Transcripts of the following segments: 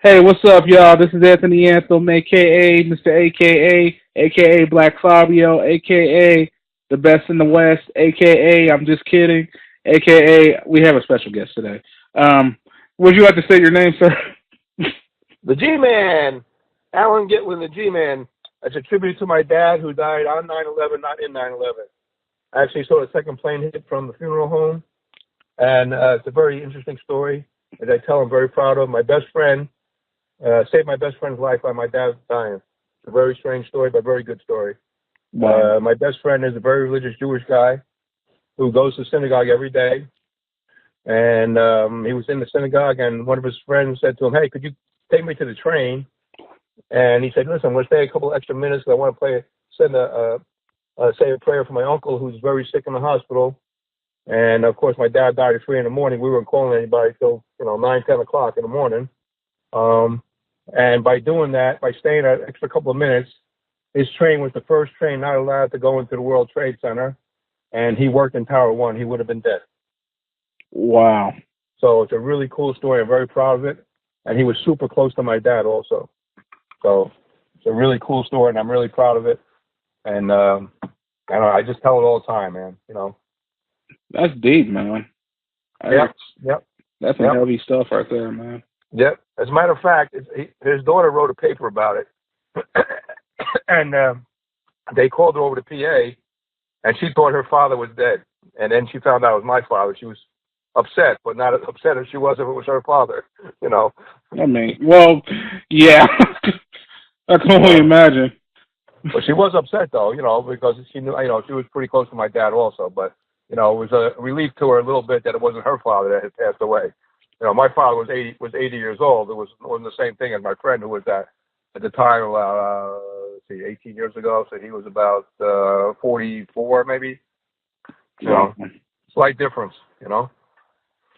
Hey, what's up, y'all? This is Anthony Anthem, aka Mr. aka Black Fabio, aka the best in the West, aka I'm just kidding, aka we have a special guest today. Would you like to say your name, sir? The G-Man, Allan Gitlin, the G-Man. That's a tribute to my dad who died on 9/11, not in 9/11. I actually saw the second plane hit from the funeral home, and it's a very interesting story. As I tell, I'm very proud of. My best friend saved my best friend's life by my dad dying. It's a very strange story, but very good story. Wow. My best friend is a very religious Jewish guy who goes to synagogue every day. And he was in the synagogue, and one of his friends said to him, "Hey, could you take me to the train?" And he said, "Listen, I'm going to stay a couple extra minutes because I want to say a prayer for my uncle who's very sick in the hospital." And of course, my dad died at 3 in the morning. We weren't calling anybody till 9, 10 o'clock in the morning. And by doing that, by staying an extra couple of minutes, his train was the first train not allowed to go into the World Trade Center, and he worked in Tower 1. He would have been dead. Wow. So it's a really cool story. I'm very proud of it. And he was super close to my dad also. So it's a really cool story, and I'm really proud of it. And I just tell it all the time, man. That's deep, man. Yep. That's some heavy stuff right there, man. Yep. As a matter of fact, his daughter wrote a paper about it. And they called her over to PA, and she thought her father was dead. And then she found out it was my father. She was upset, but not as upset as she was if it was her father, I mean, well, yeah. I can only imagine. But she was upset, though, because she knew, she was pretty close to my dad also. But, it was a relief to her a little bit that it wasn't her father that had passed away. My father was 80 years old. It wasn't the same thing as my friend who was at the time, 18 years ago. So he was about 44, maybe. Slight difference,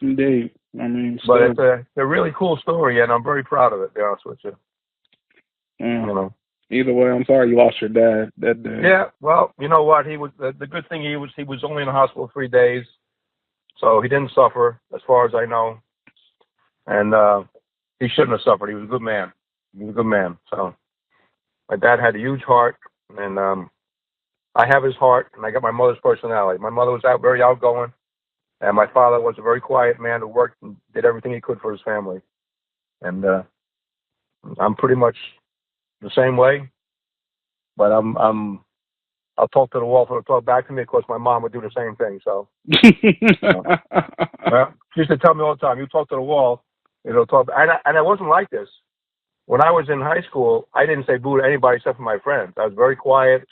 Indeed. I mean, but it's a really cool story, and I'm very proud of it, to be honest with you. Yeah. Either way, I'm sorry you lost your dad that day. Yeah, well, you know what? He was the good thing. He was only in the hospital 3 days, so he didn't suffer, as far as I know. And he shouldn't have suffered. He was a good man. He was a good man. So my dad had a huge heart, and I have his heart, and I got my mother's personality. My mother was very outgoing, and my father was a very quiet man who worked and did everything he could for his family. And I'm pretty much the same way, but I'll talk to the wall for it to talk back to me. Of course, my mom would do the same thing. So, she used to tell me all the time, "You talk to the wall, it'll talk." And I wasn't like this. When I was in high school, I didn't say boo to anybody except for my friends. I was very quiet.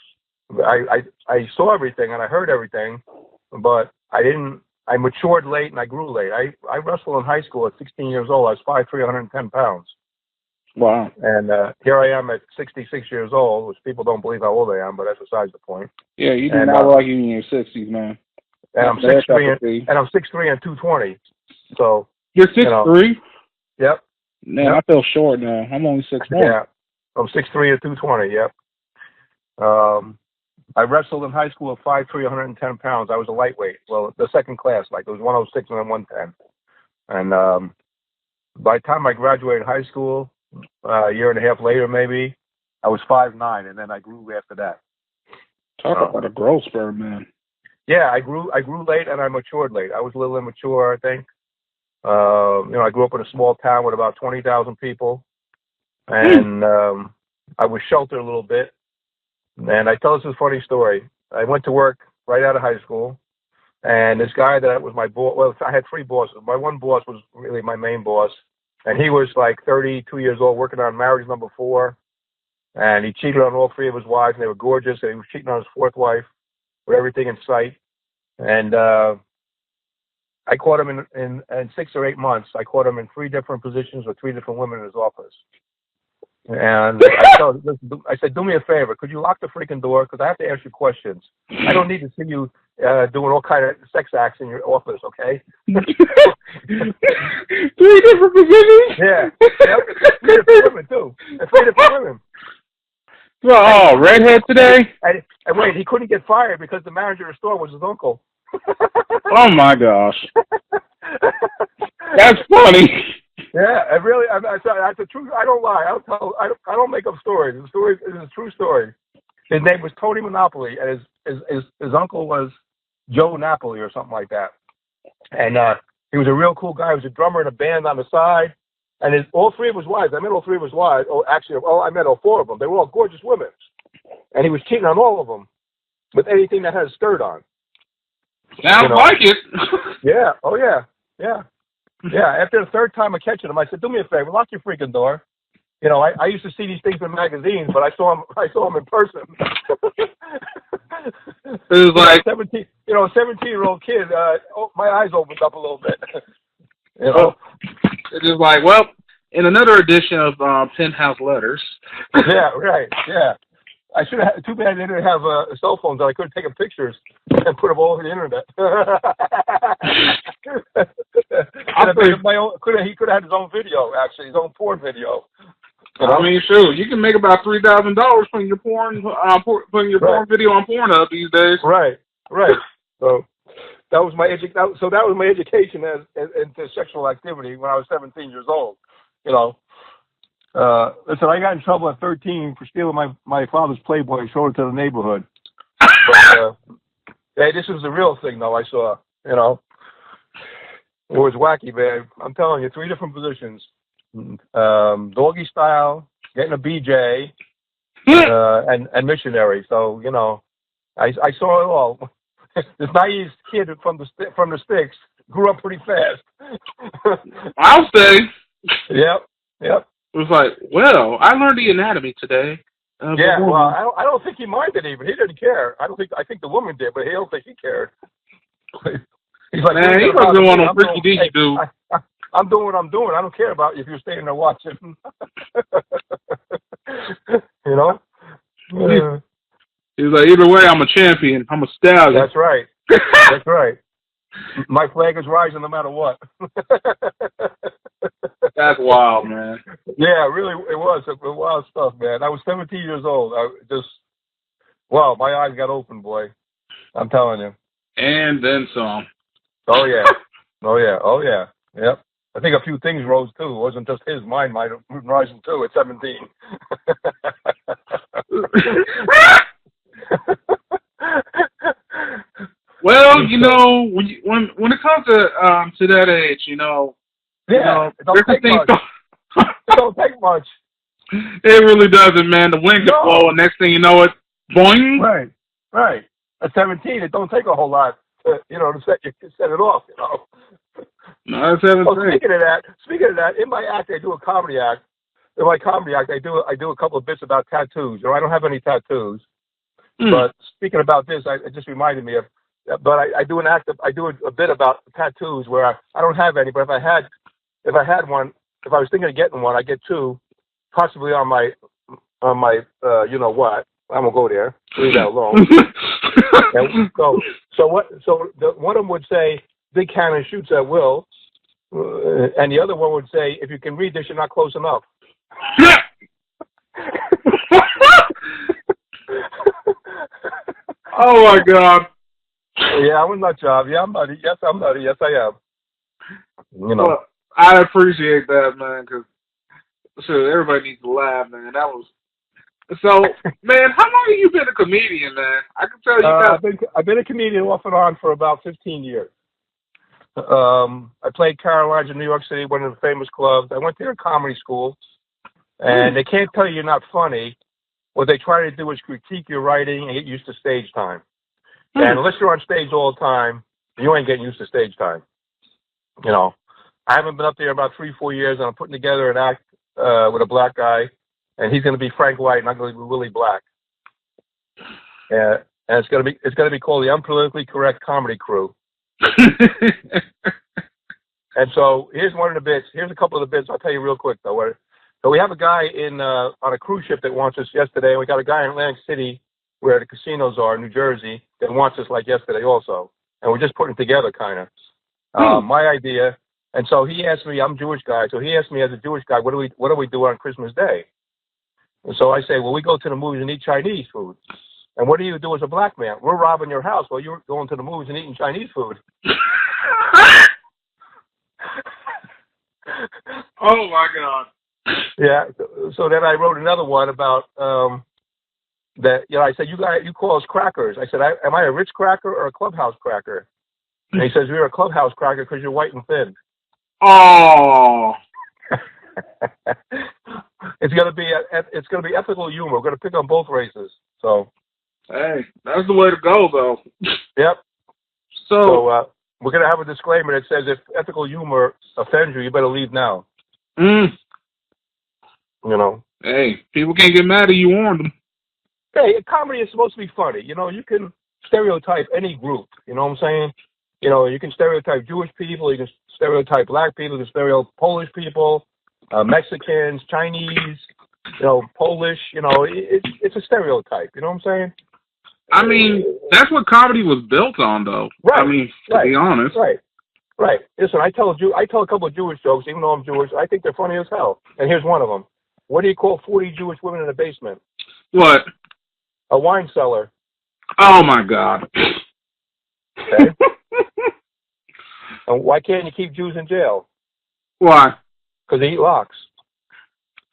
I saw everything and I heard everything, but I matured late and I grew late. I wrestled in high school at 16 years old. I was 5'3", 110 pounds. Wow. And here I am at 66 years old, which people don't believe how old I am, but that's besides the point. Yeah, you do not look like you're in your 60s, man. And I'm 6'3", and 220. So you're 6'3"? Yep. Man, yep. I feel short now. I'm only 6'1". Yeah, I'm 6'3" and 220. Yep. I wrestled in high school at 5'3", 110 pounds. I was a lightweight. Well, the second class, like it was 106 and then 110. And by the time I graduated high school, a year and a half later, maybe, I was 5'9", and then I grew after that. Talk about a growth spurt, man. Yeah, I grew late and I matured late. I was a little immature, I think. I grew up in a small town with about 20,000 people, and I was sheltered a little bit. And I tell this funny story. I went to work right out of high school, and this guy that was my boss. Well, I had 3 bosses. My one boss was really my main boss. And he was like 32 years old, working on marriage number 4. And he cheated on all 3 of his wives, and they were gorgeous. And he was cheating on his 4th wife with everything in sight. And I caught him in 6 or 8 months. I caught him in 3 different positions with 3 different women in his office. And I said, "Do me a favor. Could you lock the freaking door? Because I have to ask you questions. I don't need to see you doing all kind of sex acts in your office, okay?" 3 different positions? Yeah. 3 different women, too. And 3 different women. Oh, redhead today? And wait, he couldn't get fired because the manager of the store was his uncle. Oh, my gosh. That's funny. Yeah, I really. That's a true. I don't lie. I don't make up stories. The story is a true story. His name was Tony Monopoly, and his uncle was Joe Napoli or something like that. And he was a real cool guy. He was a drummer in a band on the side. And all three of his wives, I met all three of his wives. Oh, actually, I met all four of them. They were all gorgeous women. And he was cheating on all of them with anything that had a skirt on. Sounds like it. Yeah. Oh, yeah. Yeah. Yeah. After the third time of catching him, I said, do me a favor, lock your freaking door. You know, I used to see these things in magazines, but I saw him in person. It was like 17, a 17-year-old kid. My eyes opened up a little bit. You know, it's just like, well, in another edition of Penthouse Letters. Yeah, right. Yeah, I should have. Too bad they didn't have cell phones that I could have taken pictures and put them all over the internet. He could have had his own video, actually, his own porn video. You know? I mean, sure, you can make about $3,000 putting your porn video on Pornhub these days. Right. So that was my education into sexual activity when I was 17 years old. You know, listen, I got in trouble at 13 for stealing my father's Playboy and showing it to the neighborhood. But, hey, this was the real thing, though. I saw. You know, it was wacky, man. I'm telling you, 3 different positions. Doggy style, getting a BJ, and missionary. So, you know, I saw it all. This naive kid from the sticks grew up pretty fast. I'll say. Yep. It was like, well, I learned the anatomy today. Yeah, well, I don't think he minded even. He didn't care. I think the woman did, but he don't think he cared. He's like, man, he wasn't one of those freaky deaky dude. I'm doing what I'm doing. I don't care about if you're staying there watching. You know? He's like, either way, I'm a champion. I'm a stallion. That's right. That's right. My flag is rising no matter what. That's wild, man. Yeah, really, it was wild stuff, man. I was 17 years old. My eyes got open, boy. I'm telling you. And then some. Oh, yeah. Yep. I think a few things rose, too. It wasn't just his. Mine might have risen, too, at 17. Well, you know, when it comes to that age, you know, it don't take much. It don't take much. It really doesn't, man. The wind can blow, and next thing you know, it boing. Right. At 17, it don't take a whole lot, to set it off. You know. No, at 17. Well, speaking of that, in my act, I do a comedy act. In my comedy act, I do a couple of bits about tattoos. You know, I don't have any tattoos. But speaking about this, it just reminded me of. But I do an act. I do a bit about tattoos where I don't have any. But if I had one, if I was thinking of getting one, I get 2, possibly on my you know what. I'm gonna go there. Leave that alone. One of them would say, "Big cannon shoots at will," and the other one would say, "If you can read this, you're not close enough." Oh my God. Yeah, I'm a nut job. Yeah, I'm nutty. Yes, I'm nutty. Yes, I am. You know. Well, I appreciate that, man, because everybody needs to laugh, man. That was so, man. How long have you been a comedian, man? I can tell you. I've been a comedian off and on for about 15 years. I played Caroline's in New York City, one of the famous clubs. I went there in comedy school, and they can't tell you you're not funny. What they try to do is critique your writing and get used to stage time. And unless you're on stage all the time, you ain't getting used to stage time. You know, I haven't been up there about 3-4 years, and I'm putting together an act with a black guy, and he's going to be Frank White, and I'm going to be Willie Black. And it's going to be called the Unpolitically Correct Comedy Crew. And so here's one of the bits. Here's a couple of the bits. I'll tell you real quick though. So we have a guy on a cruise ship that wants us yesterday, and we got a guy in Atlantic City where the casinos are in New Jersey that wants us like yesterday also. And we're just putting it together kind of. My idea. And so he asked me, I'm a Jewish guy, so he asked me as a Jewish guy, what do we do on Christmas Day? And so I say, well, we go to the movies and eat Chinese food. And what do you do as a black man? We're robbing your house while you're going to the movies and eating Chinese food. Oh my God. Yeah. So then I wrote another one about that. You know, I said you call us crackers. I said, am I a Ritz cracker or a Clubhouse cracker? And he says, you're a Clubhouse cracker because you're white and thin. Oh. It's gonna be ethical humor. We're gonna pick on both races. So. Hey, that's the way to go, though. Yep. So we're gonna have a disclaimer that says if ethical humor offends you, you better leave now. You know. Hey, people can't get mad at you. Warned them. Hey, comedy is supposed to be funny. You know, you can stereotype any group. You know what I'm saying? You know, you can stereotype Jewish people. You can stereotype black people. You can stereotype Polish people, Mexicans, Chinese. You know, Polish. You know, it's a stereotype. You know what I'm saying? I mean, that's what comedy was built on, though. Right. I mean, to be honest. Right. Right. Listen, I tell a couple of Jewish jokes, even though I'm Jewish. I think they're funny as hell. And here's one of them. What do you call 40 Jewish women in a basement? What? A wine cellar. Oh my God. Okay. And why can't you keep Jews in jail? Why? Because they eat locks.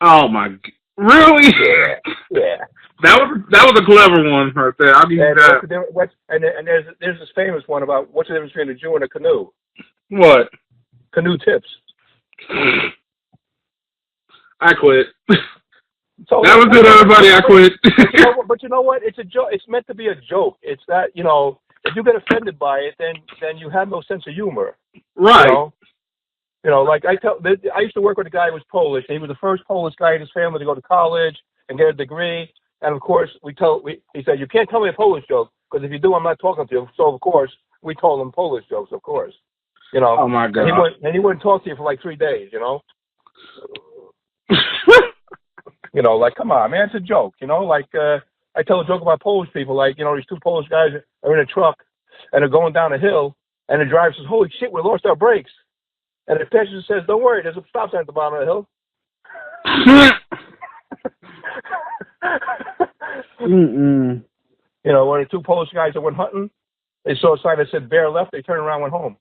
Oh my. Really? Yeah. That was a clever one right there. I'll give you that. And there's this famous one about what's the difference between a Jew and a canoe? What? Canoe tips. I quit. So that was it, everybody. I quit. But you know what? It's a joke. It's meant to be a joke. It's that, you know, if you get offended by it, then you have no sense of humor. Right. You know, like I used to work with a guy who was Polish. And he was the first Polish guy in his family to go to college and get a degree. And of course, he said, you can't tell me a Polish joke because if you do, I'm not talking to you. So of course, we told him Polish jokes. Of course, you know. Oh my God. And he wouldn't talk to you for like 3 days. You know. You know, like, come on, man, it's a joke. You know, like I tell a joke about Polish people. Like, you know, these two Polish guys are in a truck and they're going down a hill, and the driver says, "Holy shit, we lost our brakes." And the passenger says, "Don't worry, there's a stop sign at the bottom of the hill." You know, when the two Polish guys that went hunting, they saw a sign that said "bear left." They turned around, and went home.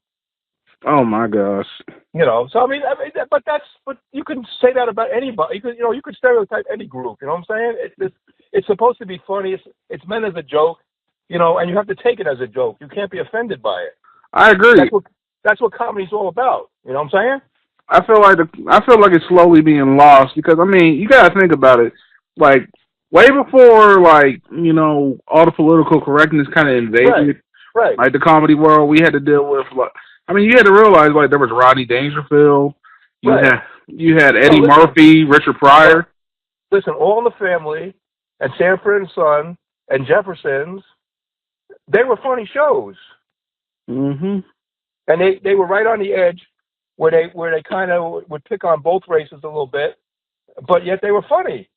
Oh my gosh. You know, so I mean, but you can say that about anybody. You could stereotype any group. You know what I'm saying? It's supposed to be funny. It's meant as a joke. You know, and you have to take it as a joke. You can't be offended by it. I agree. That's what comedy's all about. You know what I'm saying? I feel like it's slowly being lost because I mean, you gotta think about it. Like way before, like, you know, all the political correctness kind of invaded, right? Like the comedy world, we had to deal with. Like, I mean, you had to realize like there was Rodney Dangerfield. You had Eddie Murphy, Richard Pryor. Listen, All in the Family and Sanford and Son and Jeffersons, they were funny shows. Mm-hmm. And they were right on the edge where they kind of would pick on both races a little bit, but yet they were funny,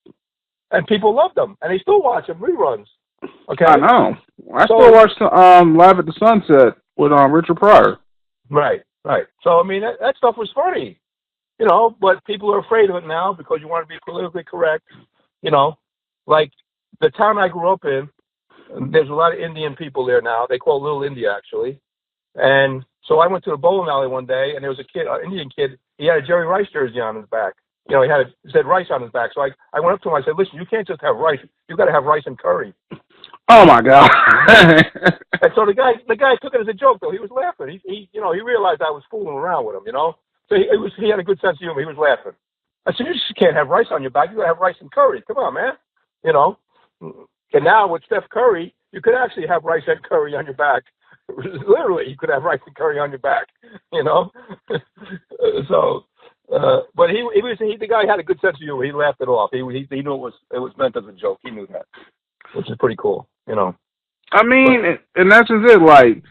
and people loved them, and they still watch them reruns. Okay, I know. I still watch Live at the Sunset with Richard Pryor. Right. So I mean that stuff was funny, you know, but people are afraid of it now because you want to be politically correct. You know, like the town I grew up in, there's a lot of Indian people there now. They call it Little India actually, and so I went to the bowling alley one day, and there was an Indian kid. He had a Jerry Rice jersey on his back. You know, it said Rice on his back. So I went up to him. I said, "Listen, you can't just have rice. You got to have rice and curry." Oh my God! And so the guy took it as a joke, though. He was laughing. He realized I was fooling around with him. You know, so he had a good sense of humor. He was laughing. I said, "You just can't have rice on your back. You got to have rice and curry. Come on, man." You know. And now with Steph Curry, you could actually have rice and curry on your back. Literally, you could have rice and curry on your back. You know. So. But the guy had a good sense of humor. He laughed it off. He knew it was meant as a joke. He knew that, which is pretty cool, you know. I mean, and that's just it. Like,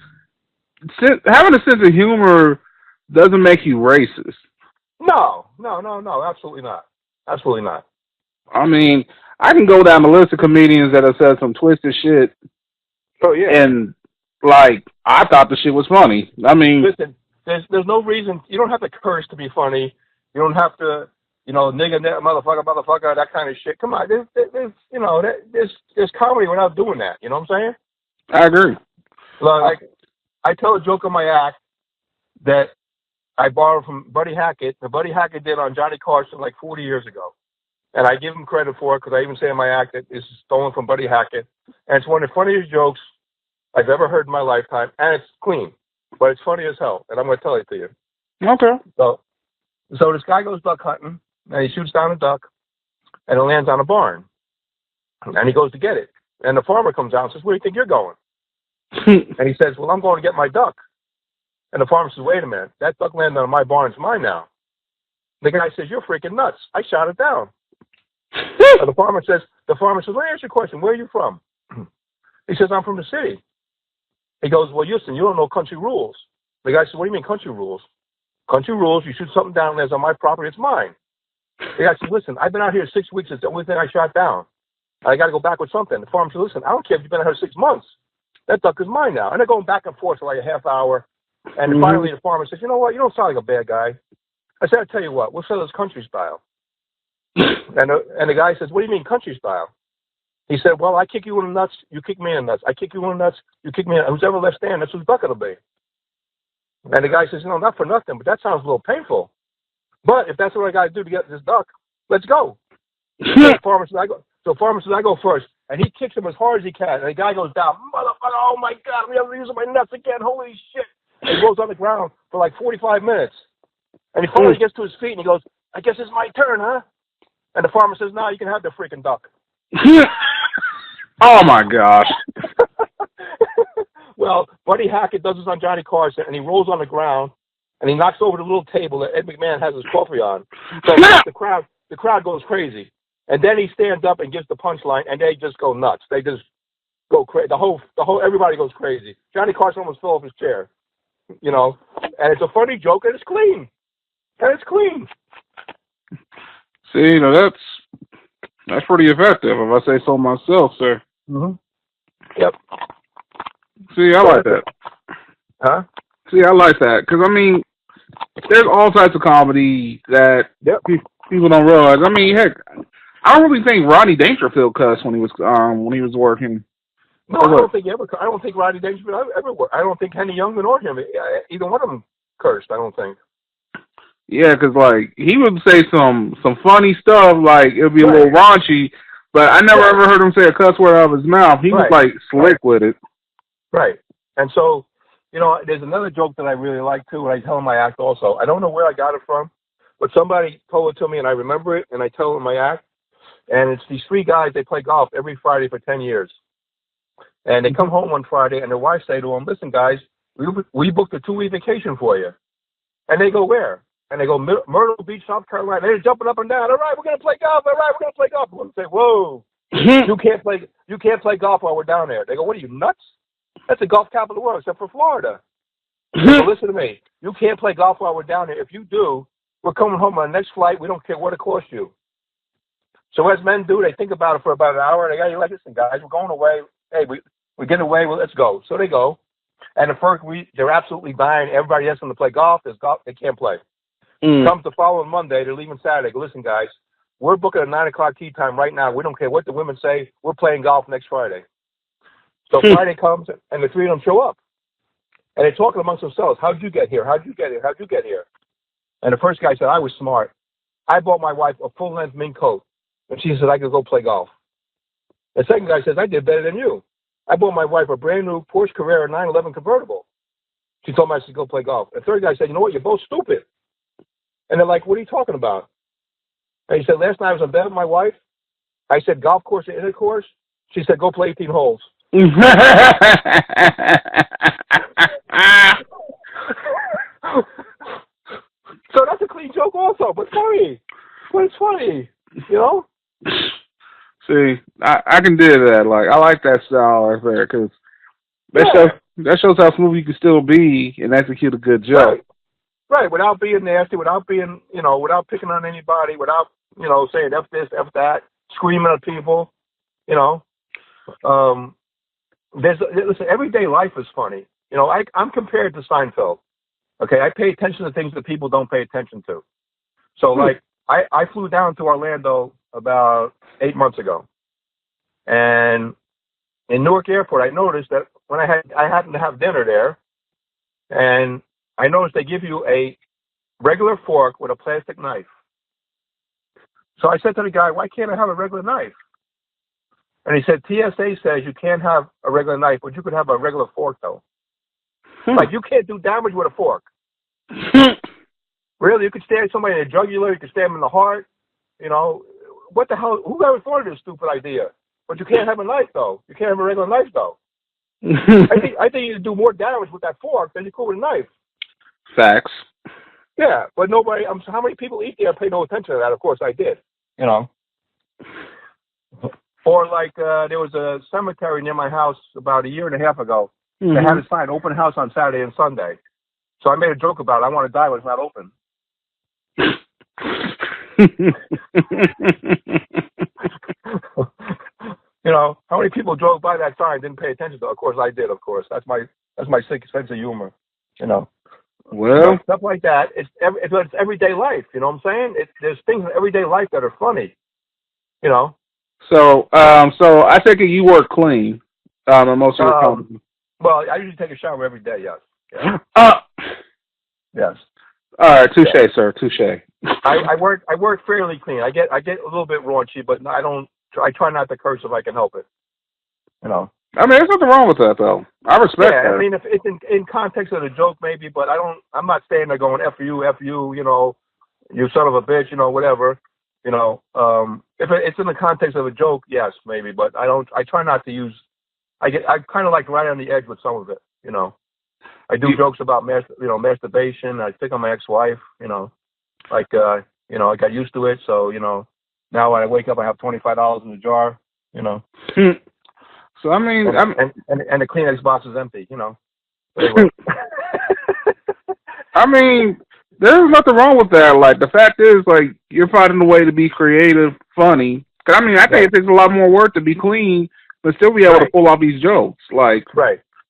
having a sense of humor doesn't make you racist. No, absolutely not. Absolutely not. I mean, I can go down the list of comedians that have said some twisted shit. Oh yeah. And like, I thought the shit was funny. I mean, listen, there's no reason. You don't have to curse to be funny. You don't have to, nigga, motherfucker, that kind of shit. Come on, there's comedy without doing that. You know what I'm saying? I agree. Like, I tell a joke on my act that I borrowed from Buddy Hackett. The Buddy Hackett did on Johnny Carson like 40 years ago. And I give him credit for it because I even say in my act that it's stolen from Buddy Hackett. And it's one of the funniest jokes I've ever heard in my lifetime. And it's clean, but it's funny as hell. And I'm going to tell it to you. Okay. So this guy goes duck hunting, and he shoots down a duck, and it lands on a barn. And he goes to get it. And the farmer comes out and says, "Where do you think you're going?" And he says, "Well, I'm going to get my duck." And the farmer says, "Wait a minute. That duck landed on my barn. It's mine now." The guy says, "You're freaking nuts. I shot it down." And the farmer says, "Let me ask you a question. Where are you from?" He says, "I'm from the city." He goes, "Well, listen, you don't know country rules." The guy says, "What do you mean country rules?" "Country rules, you shoot something down that's on my property, it's mine." The guy says, "Listen, I've been out here 6 weeks. It's the only thing I shot down. I got to go back with something." The farmer says, "Listen, I don't care if you've been out here 6 months. That duck is mine now." And they're going back and forth for like a half hour. And finally the farmer says, "You know what? You don't sound like a bad guy." I said, "I'll tell you what, we'll sell this country style." And the guy says, "What do you mean country style?" He said, "Well, I kick you in the nuts, you kick me in the nuts. I kick you in the nuts, you kick me in the nuts. Who's ever left standing, that's whose duck it'll be." And the guy says, "You know, not for nothing, but that sounds a little painful. But if that's what I got to do to get this duck, let's go." So the farmer says, "I go first." And he kicks him as hard as he can. And the guy goes down, "Motherfucker, oh my God, I'm using my nuts again, holy shit." And he goes on the ground for like 45 minutes. And he finally gets to his feet and he goes, "I guess it's my turn, huh?" And the farmer says, "No, you can have the freaking duck." Oh my gosh. Well, Buddy Hackett does this on Johnny Carson, and he rolls on the ground, and he knocks over the little table that Ed McMahon has his coffee on. So the crowd goes crazy. And then he stands up and gives the punchline, and they just go nuts. They just go crazy. The whole, everybody goes crazy. Johnny Carson almost fell off his chair, you know. And it's a funny joke, and it's clean. See, that's pretty effective, if I say so myself, sir. Mm-hmm. Yep. See, I like that. Huh? See, I like that because I mean, there's all types of comedy that people don't realize. I mean, heck, I don't really think Rodney Dangerfield cussed when he was working. No, I don't think Rodney Dangerfield ever worked. I don't think Henny Youngman or him, either one of them cursed. I don't think. Yeah, because like he would say some funny stuff, like it would be a little raunchy, but I never ever heard him say a cuss word out of his mouth. He was like slick with it. Right. And so, you know, there's another joke that I really like too, and I tell in my act also. I don't know where I got it from, but somebody told it to me, and I remember it, and I tell it in my act. And it's these three guys. They play golf every Friday for 10 years, and they come home one Friday, and their wives say to them, "Listen, guys, we booked a 2-week vacation for you." And they go, "Where?" And they go, "Myrtle Beach, South Carolina." They're jumping up and down. "All right, we're gonna play golf. All right, we're gonna play golf." The women say, "Whoa, you can't play golf while we're down there." They go, "What are you, nuts? That's the golf capital of the world, except for Florida." So listen to me. You can't play golf while we're down there. If you do, we're coming home on the next flight. We don't care what it costs you. So as men do, they think about it for about an hour. And they go, "Listen, guys, we're going away. Hey, we're getting away. Well, let's go." So they go. And the first week, they're absolutely dying. Everybody asks them to play golf. There's golf. They can't play. Comes the following Monday. They're leaving Saturday. Go, "Listen, guys, we're booking a 9 o'clock tee time right now. We don't care what the women say. We're playing golf next Friday." So Friday comes, and the three of them show up. And they're talking amongst themselves. "How'd you get here? How'd you get here? How'd you get here?" And the first guy said, "I was smart. I bought my wife a full-length mink coat, and she said I could go play golf." The second guy says, "I did better than you. I bought my wife a brand-new Porsche Carrera 911 convertible. She told me I should go play golf." The third guy said, "You know what? You're both stupid." And they're like, "What are you talking about?" And he said, "Last night I was in bed with my wife. I said, golf course or intercourse?" She said, "Go play 18 holes." So that's a clean joke also, but funny. But it's funny, you know? See, I can do that. Like, I like that style right there, because that shows how smooth you can still be and execute a good joke. Right, without being nasty, without being, you know, without picking on anybody, without, you know, saying F this, F that, screaming at people, you know. Listen, everyday life is funny. You know, I'm compared to Seinfeld. Okay, I pay attention to things that people don't pay attention to. So, like, I flew down to Orlando about 8 months ago, and in Newark Airport, I noticed that when I happened to have dinner there, and I noticed they give you a regular fork with a plastic knife. So I said to the guy, why can't I have a regular knife? And he said, TSA says you can't have a regular knife, but you could have a regular fork, though. Like, you can't do damage with a fork. Really? You could stab somebody in the jugular, you could stab them in the heart. You know, what the hell? Who ever thought of this stupid idea? But you can't have a knife, though. You can't have a regular knife, though. I think you can do more damage with that fork than you could with a knife. Facts. Yeah, but nobody. How many people eat there? Pay no attention to that. Of course, I did. You know. Or like there was a cemetery near my house about a year and a half ago. They had a sign, open house on Saturday and Sunday. So I made a joke about it. I want to die when it's not open. You know, how many people drove by that sign, didn't pay attention to it? Of course, I did. Of course, that's my sick sense of humor. You know, well, stuff like that. It's everyday life. You know what I'm saying? There's things in everyday life that are funny. You know. So I take it you work clean. Most of your company. Well, I usually take a shower every day. Yes. Yes. All right, touche, sir, touche. I work fairly clean. I get a little bit raunchy, but I don't. I try not to curse if I can help it. You know. I mean, there's nothing wrong with that, though. I respect that. I mean, if it's in context of the joke, maybe, but I'm not standing there going F you, you know, you son of a bitch, you know, whatever. You know, if it's in the context of a joke, yes, maybe, but I try not to use. I kind of like right on the edge with some of it. You know, I do jokes about masturbation. I pick on my ex-wife. You know, like you know, I got used to it, so you know. Now when I wake up, I have $25 in the jar, you know. So I mean, and the Kleenex box is empty, you know. Anyway. I mean, there's nothing wrong with that. Like the fact is, like you're finding a way to be creative, funny. Cause I mean, I think it takes a lot more work to be clean, but still be able to pull off these jokes. Like,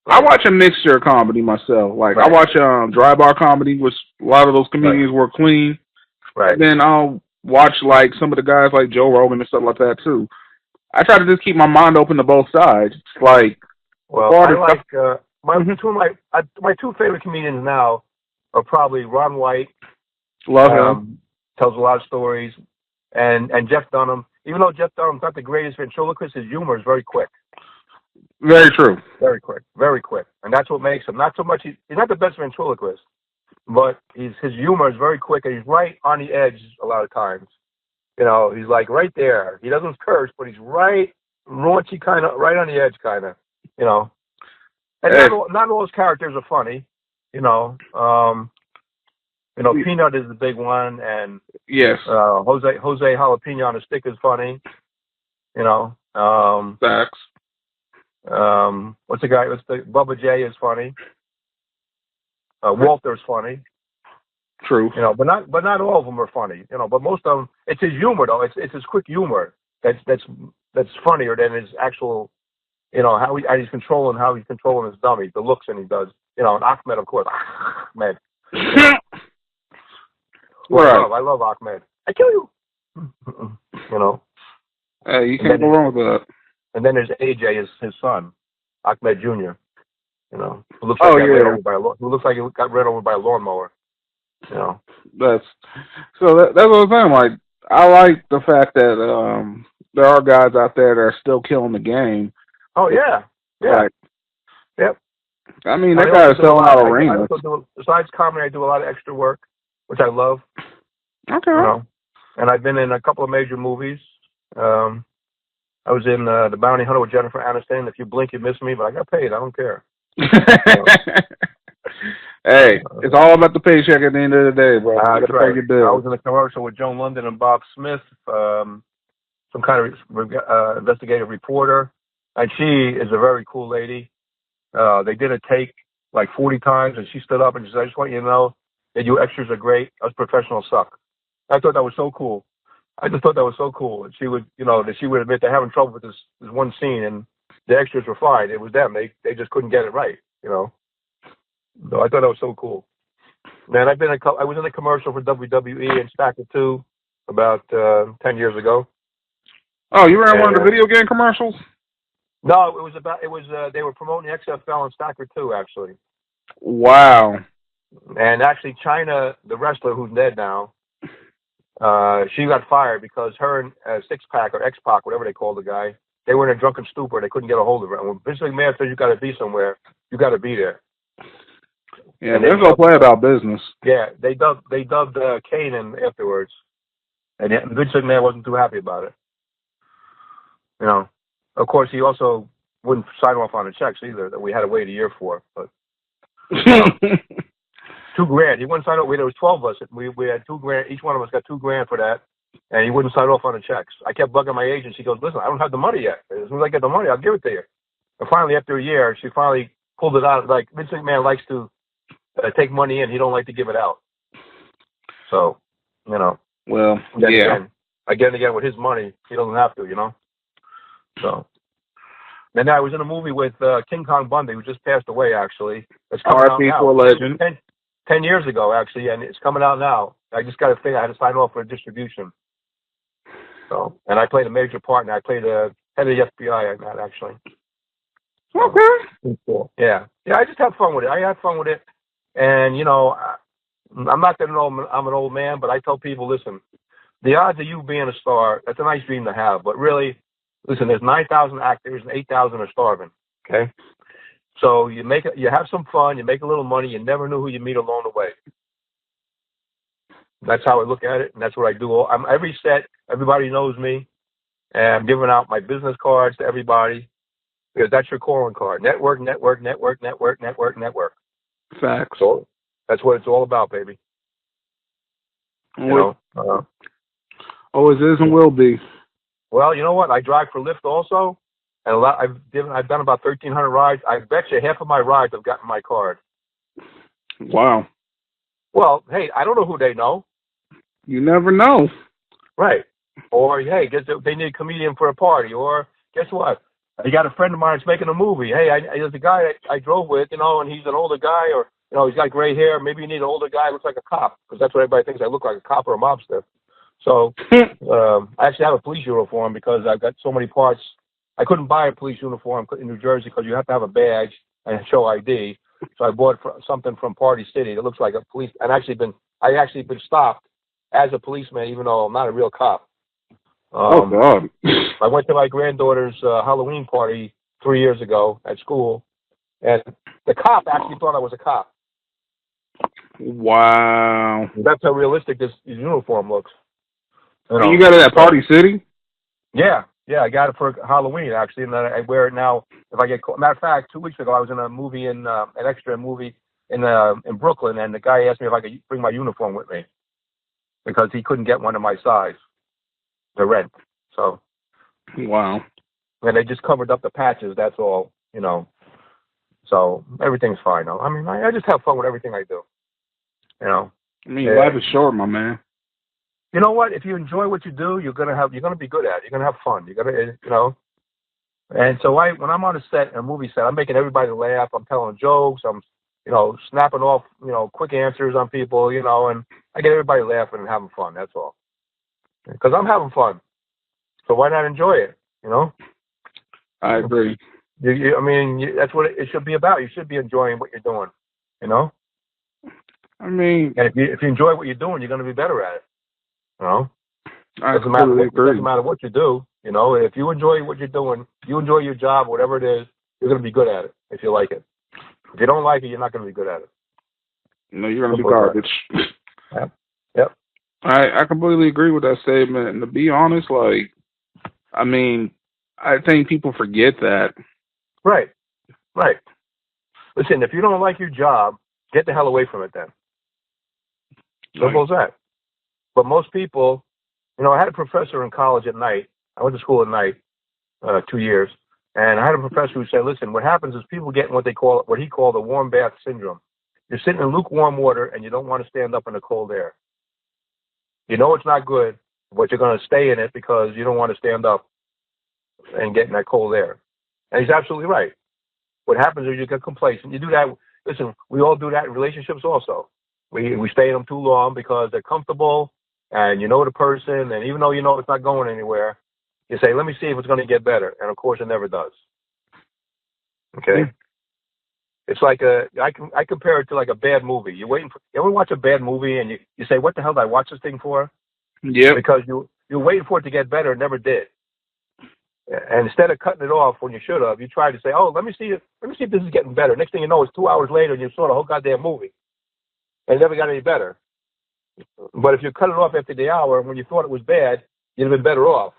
I watch a mixture of comedy myself. Like I watch dry bar comedy, which a lot of those comedians work clean. And then I'll watch like some of the guys like Joe Rogan and stuff like that too. I try to just keep my mind open to both sides. It's like, well, I like my two favorite comedians now are probably Ron White. Love him. Tells a lot of stories, and Jeff Dunham. Even though Jeff Dunham's not the greatest ventriloquist, his humor is very quick. Very true. Very quick. Very quick, and that's what makes him. Not so much he's not the best ventriloquist, but his humor is very quick, and he's right on the edge a lot of times. You know, he's like right there. He doesn't curse, but he's right, raunchy kind of, right on the edge kind of, you know. And not all his characters are funny, you know. Peanut is the big one, and yes, Jose Jalapeno on a stick is funny, you know. Facts. What's the guy? Bubba J is funny. Walter's funny. True. You know, but not all of them are funny. You know, but most of them, it's his humor though. It's his quick humor that's funnier than his actual. You know how he's controlling his dummy, the looks and he does. You know, and Ahmed, of course, Ahmed. I love Ahmed. I kill you. You know. Hey, you can't go wrong with that. And then there's AJ, his son, Ahmed Jr. You know, who looks like he got ran over by a lawnmower. You know, that's what I'm saying. Like, I like the fact that there are guys out there that are still killing the game. Oh yeah. Like, yep. I mean, that guy is selling out arenas. Besides comedy, I do a lot of extra work, which I love. Okay. You know, and I've been in a couple of major movies. I was in The Bounty Hunter with Jennifer Aniston. If you blink, you miss me, but I got paid. I don't care. Hey, it's all about the paycheck at the end of the day, bro. That's right. I was in a commercial with Joan London and Bob Smith, some kind of investigative reporter, and she is a very cool lady. They did a take like 40 times, and she stood up and she said, "I just want you to know that you extras are great. Us professionals suck." I thought that was so cool. I just thought that was so cool. And she would, that she would admit they're having trouble with this one scene, and the extras were fine. It was them. They just couldn't get it right, you know. So I thought that was so cool. Man, I was in a commercial for WWE and Stacker 2 about 10 years ago. Oh, you were in one of the video game commercials? No, they were promoting XFL and Stacker 2 actually. Wow. And actually, China, the wrestler who's dead now, she got fired because her and Six Pack or X Pac, whatever they call the guy, they were in a drunken stupor. They couldn't get a hold of her. And when Vince McMahon says you got to be somewhere, you got to be there. Yeah, there's no play about business. Yeah, they dubbed Kane in afterwards, and Vince McMahon wasn't too happy about it. You know, of course, he also wouldn't sign off on the checks either that we had to wait a year for. But $2,000, he wouldn't sign off. There was 12 of us. We had $2,000. Each one of us got $2,000 for that, and he wouldn't sign off on the checks. I kept bugging my agent. She goes, "Listen, I don't have the money yet. As soon as I get the money, I'll give it to you." And finally, after a year, she finally pulled it out. Like Vince McMahon likes to take money in. He don't like to give it out. So, you know. Well, again with his money, he doesn't have to, you know. So. And I was in a movie with King Kong Bundy, who just passed away, actually. It's coming out now. Legend. 10 years ago, actually, and it's coming out now. I just got a thing. I had to sign off for a distribution. So, and I played a major part, and I played the head of the FBI in that, actually. Okay. Cool. Yeah. Yeah, I just have fun with it. I have fun with it. And, you know, I'm not that I'm an old man, but I tell people, listen, the odds of you being a star, that's a nice dream to have. But really, listen, there's 9,000 actors and 8,000 are starving, okay? So you have some fun, you make a little money, you never know who you meet along the way. That's how I look at it, and that's what I do. I'm every set, everybody knows me, and I'm giving out my business cards to everybody, because that's your calling card. Network. Facts. So that's what it's all about, baby. You know? Always is and will be. Well, you know what? I drive for Lyft also, and I've done about 1,300 rides. I bet you half of my rides I've gotten my card. Wow. Well, hey, I don't know who they know. You never know. Right. Or, hey, guess they need a comedian for a party. Or, guess what? I got a friend of mine that's making a movie. Hey, there's a guy I drove with, you know, and he's an older guy, or, you know, he's got gray hair. Maybe you need an older guy who looks like a cop, because that's what everybody thinks I look like, a cop or a mobster. So I actually have a police uniform because I've got so many parts. I couldn't buy a police uniform in New Jersey because you have to have a badge and show ID. So I bought something from Party City that looks like a police. And I actually been stopped as a policeman, even though I'm not a real cop. Oh God! I went to my granddaughter's Halloween party 3 years ago at school, and the cop actually thought I was a cop. Wow! That's how realistic this uniform looks. You got it at Party City? Yeah, I got it for Halloween actually, and then I wear it now. If I get caught. Matter of fact, 2 weeks ago I was in a movie an extra movie in Brooklyn, and the guy asked me if I could bring my uniform with me because he couldn't get one of my size to rent. So, wow. And they just covered up the patches. That's all, you know. So everything's fine now. I mean, I just have fun with everything I do. You know. I mean, life is short, my man. You know what? If you enjoy what you do, you're gonna be good at it. You're gonna have fun. You know. And so when I'm on a set, a movie set, I'm making everybody laugh. I'm telling jokes. I'm, you know, snapping off, you know, quick answers on people, you know, and I get everybody laughing and having fun. That's all. Because I'm having fun. So why not enjoy it? You know. I agree. I mean, that's what it should be about. You should be enjoying what you're doing. You know. I mean, and if you enjoy what you're doing, you're going to be better at it. You know. Doesn't matter what you do. You know, if you enjoy what you're doing, you enjoy your job, whatever it is, you're going to be good at it if you like it. If you don't like it, you're not going to be good at it. No, you're going to be garbage. Yep. I completely agree with that statement. And to be honest, like, I mean, I think people forget that. Right. Listen, if you don't like your job, get the hell away from it then. Simple as that. But most people, you know, I had a professor in college at night. I went to school at night, 2 years, and I had a professor who said, listen, what happens is people get what he called the warm bath syndrome. You're sitting in lukewarm water and you don't want to stand up in the cold air. You know it's not good, but you're going to stay in it because you don't want to stand up and get in that cold air. And he's absolutely right. What happens is you get complacent. You do that. Listen, we all do that in relationships also. We stay in them too long because they're comfortable and you know the person, and even though you know it's not going anywhere, you say, let me see if it's going to get better. And, of course, it never does. Okay? It's like I compare it to like a bad movie. You ever watch a bad movie and you say, what the hell did I watch this thing for? Yep. Because you're waiting for it to get better, it never did. And instead of cutting it off when you should have, you try to say, oh, let me see if this is getting better. Next thing you know, it's 2 hours later and you saw the whole goddamn movie. And it never got any better. But if you cut it off after the hour when you thought it was bad, you'd have been better off,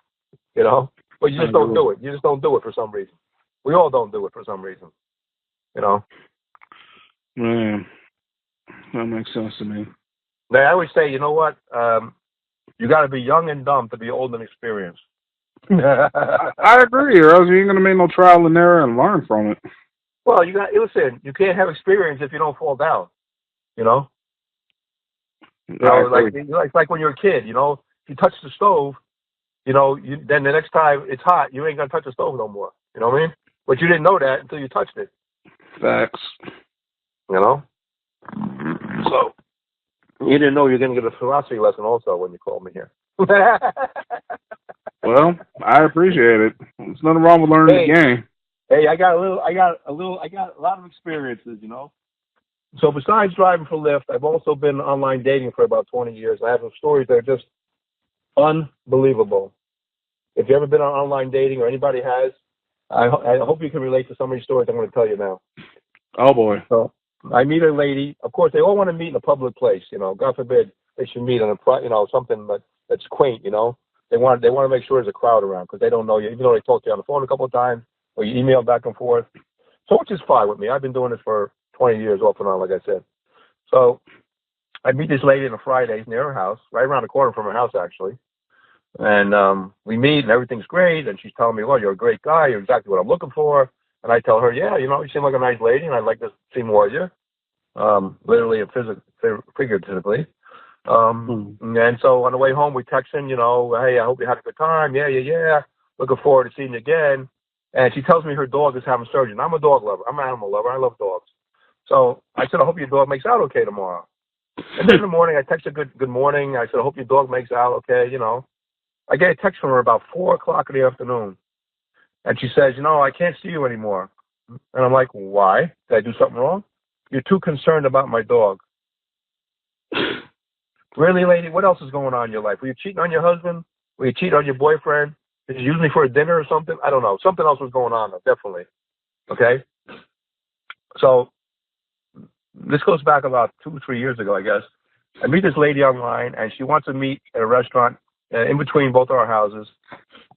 you know? But you just don't do it. You just don't do it for some reason. We all don't do it for some reason, you know? Man, that makes sense to me. Now, I always say, you know what? You got to be young and dumb to be old and experienced. I agree, or else you ain't gonna make no trial and error and learn from it. Well, listen. You can't have experience if you don't fall down. You know. Like when you're a kid. You know, if you touch the stove, you know, then the next time it's hot, you ain't gonna touch the stove no more. You know what I mean? But you didn't know that until you touched it. Facts. You know. So you didn't know you're gonna get a philosophy lesson also when you called me here. Well, I appreciate it. There's nothing wrong with learning the game. Hey, I got a lot of experiences, you know. So besides driving for Lyft, I've also been online dating for about 20 years. I have some stories that are just unbelievable. If you've ever been on online dating or anybody has, I hope you can relate to some of these stories I'm going to tell you now. Oh boy. So I meet a lady. Of course, they all want to meet in a public place. You know, God forbid they should meet on something that's quaint. You know. They want to make sure there's a crowd around because they don't know you, even though they talk to you on the phone a couple of times or you email back and forth. So which is fine with me. I've been doing this for 20 years off and on, like I said. So I meet this lady on a Friday near her house, right around the corner from her house, actually. And we meet and everything's great. And she's telling me, well, you're a great guy. You're exactly what I'm looking for. And I tell her, yeah, you know, you seem like a nice lady and I'd like to see more of you, literally and figuratively. And so on the way home, we texting, you know, hey, I hope you had a good time. Yeah. Looking forward to seeing you again. And she tells me her dog is having surgery. And I'm a dog lover. I'm an animal lover. I love dogs. So I said, I hope your dog makes out okay tomorrow. And then in the morning, I texted good morning. I said, I hope your dog makes out okay, you know. I get a text from her about 4 o'clock in the afternoon. And she says, you know, I can't see you anymore. And I'm like, why? Did I do something wrong? You're too concerned about my dog. Really, lady, what else is going on in your life? Were you cheating on your husband? Were you cheating on your boyfriend? Did you use me for a dinner or something? I don't know. Something else was going on, though, definitely. Okay? So this goes back about 2 or 3 years ago, I guess. I meet this lady online, and she wants to meet at a restaurant in between both our houses.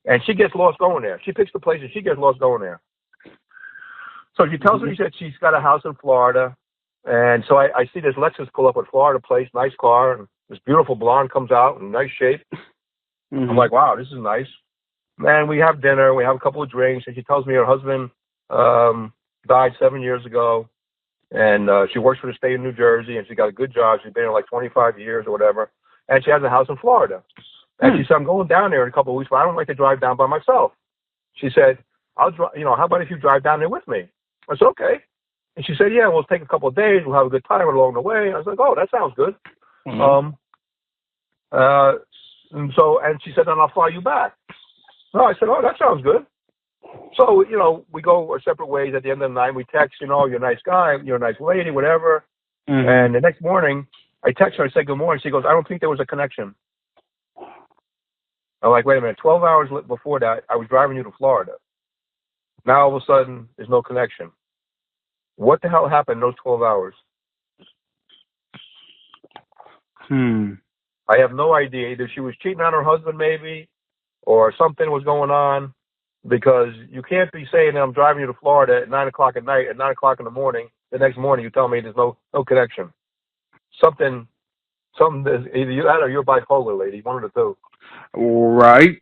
And she gets lost going there. She picks the place, and she gets lost going there. So she tells me that she's got a house in Florida. And so I see this Lexus pull up at Florida place, nice car, and this beautiful blonde comes out in nice shape. I'm like, wow, this is nice. And we have dinner, we have a couple of drinks, and she tells me her husband died 7 years ago, and she works for the state of New Jersey, and she got a good job. She's been here like 25 years or whatever, and she has a house in Florida. And she said, I'm going down there in a couple of weeks, but I don't like to drive down by myself. She said, how about if you drive down there with me? I said, okay. And she said, yeah, we'll take a couple of days. We'll have a good time along the way. I was like, oh, that sounds good. And she said, then I'll fly you back. No, I said, oh, that sounds good. So, you know, we go our separate ways. At the end of the night, we text, you know, you're a nice guy, you're a nice lady, whatever. And the next morning, I text her, I said, good morning. She goes, I don't think there was a connection. I'm like, wait a minute, 12 hours before that, I was driving you to Florida. Now, all of a sudden, there's no connection. What the hell happened in those 12 hours? I have no idea. Either she was cheating on her husband, maybe, or something was going on, because you can't be saying that I'm driving you to Florida at 9 o'clock at night, at 9 o'clock in the morning, the next morning you tell me there's no connection. Something is either that or you're bipolar, lady, one of the two. Right.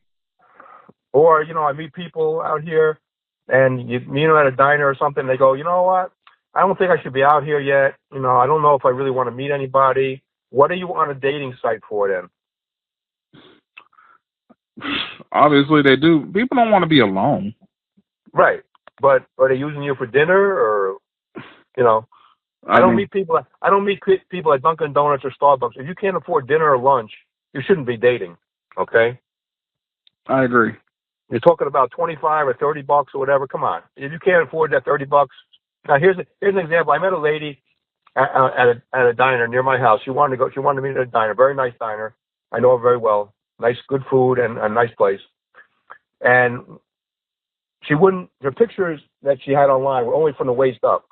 Or, you know, I meet people out here, and you meet them at a diner or something, they go, you know what, I don't think I should be out here yet. You know, I don't know if I really want to meet anybody. What are you on a dating site for then? Obviously they do. People don't want to be alone. Right. But are they using you for dinner or, you know? I don't meet people at Dunkin' Donuts or Starbucks. If you can't afford dinner or lunch, you shouldn't be dating. Okay? I agree. You're talking about $25 or $30 or whatever. Come on. If you can't afford that $30, Now here's an example. I met a lady at a diner near my house. She wanted to meet at a diner, very nice diner. I know her very well. Nice, good food and a nice place. And she wouldn't. The pictures that she had online were only from the waist up,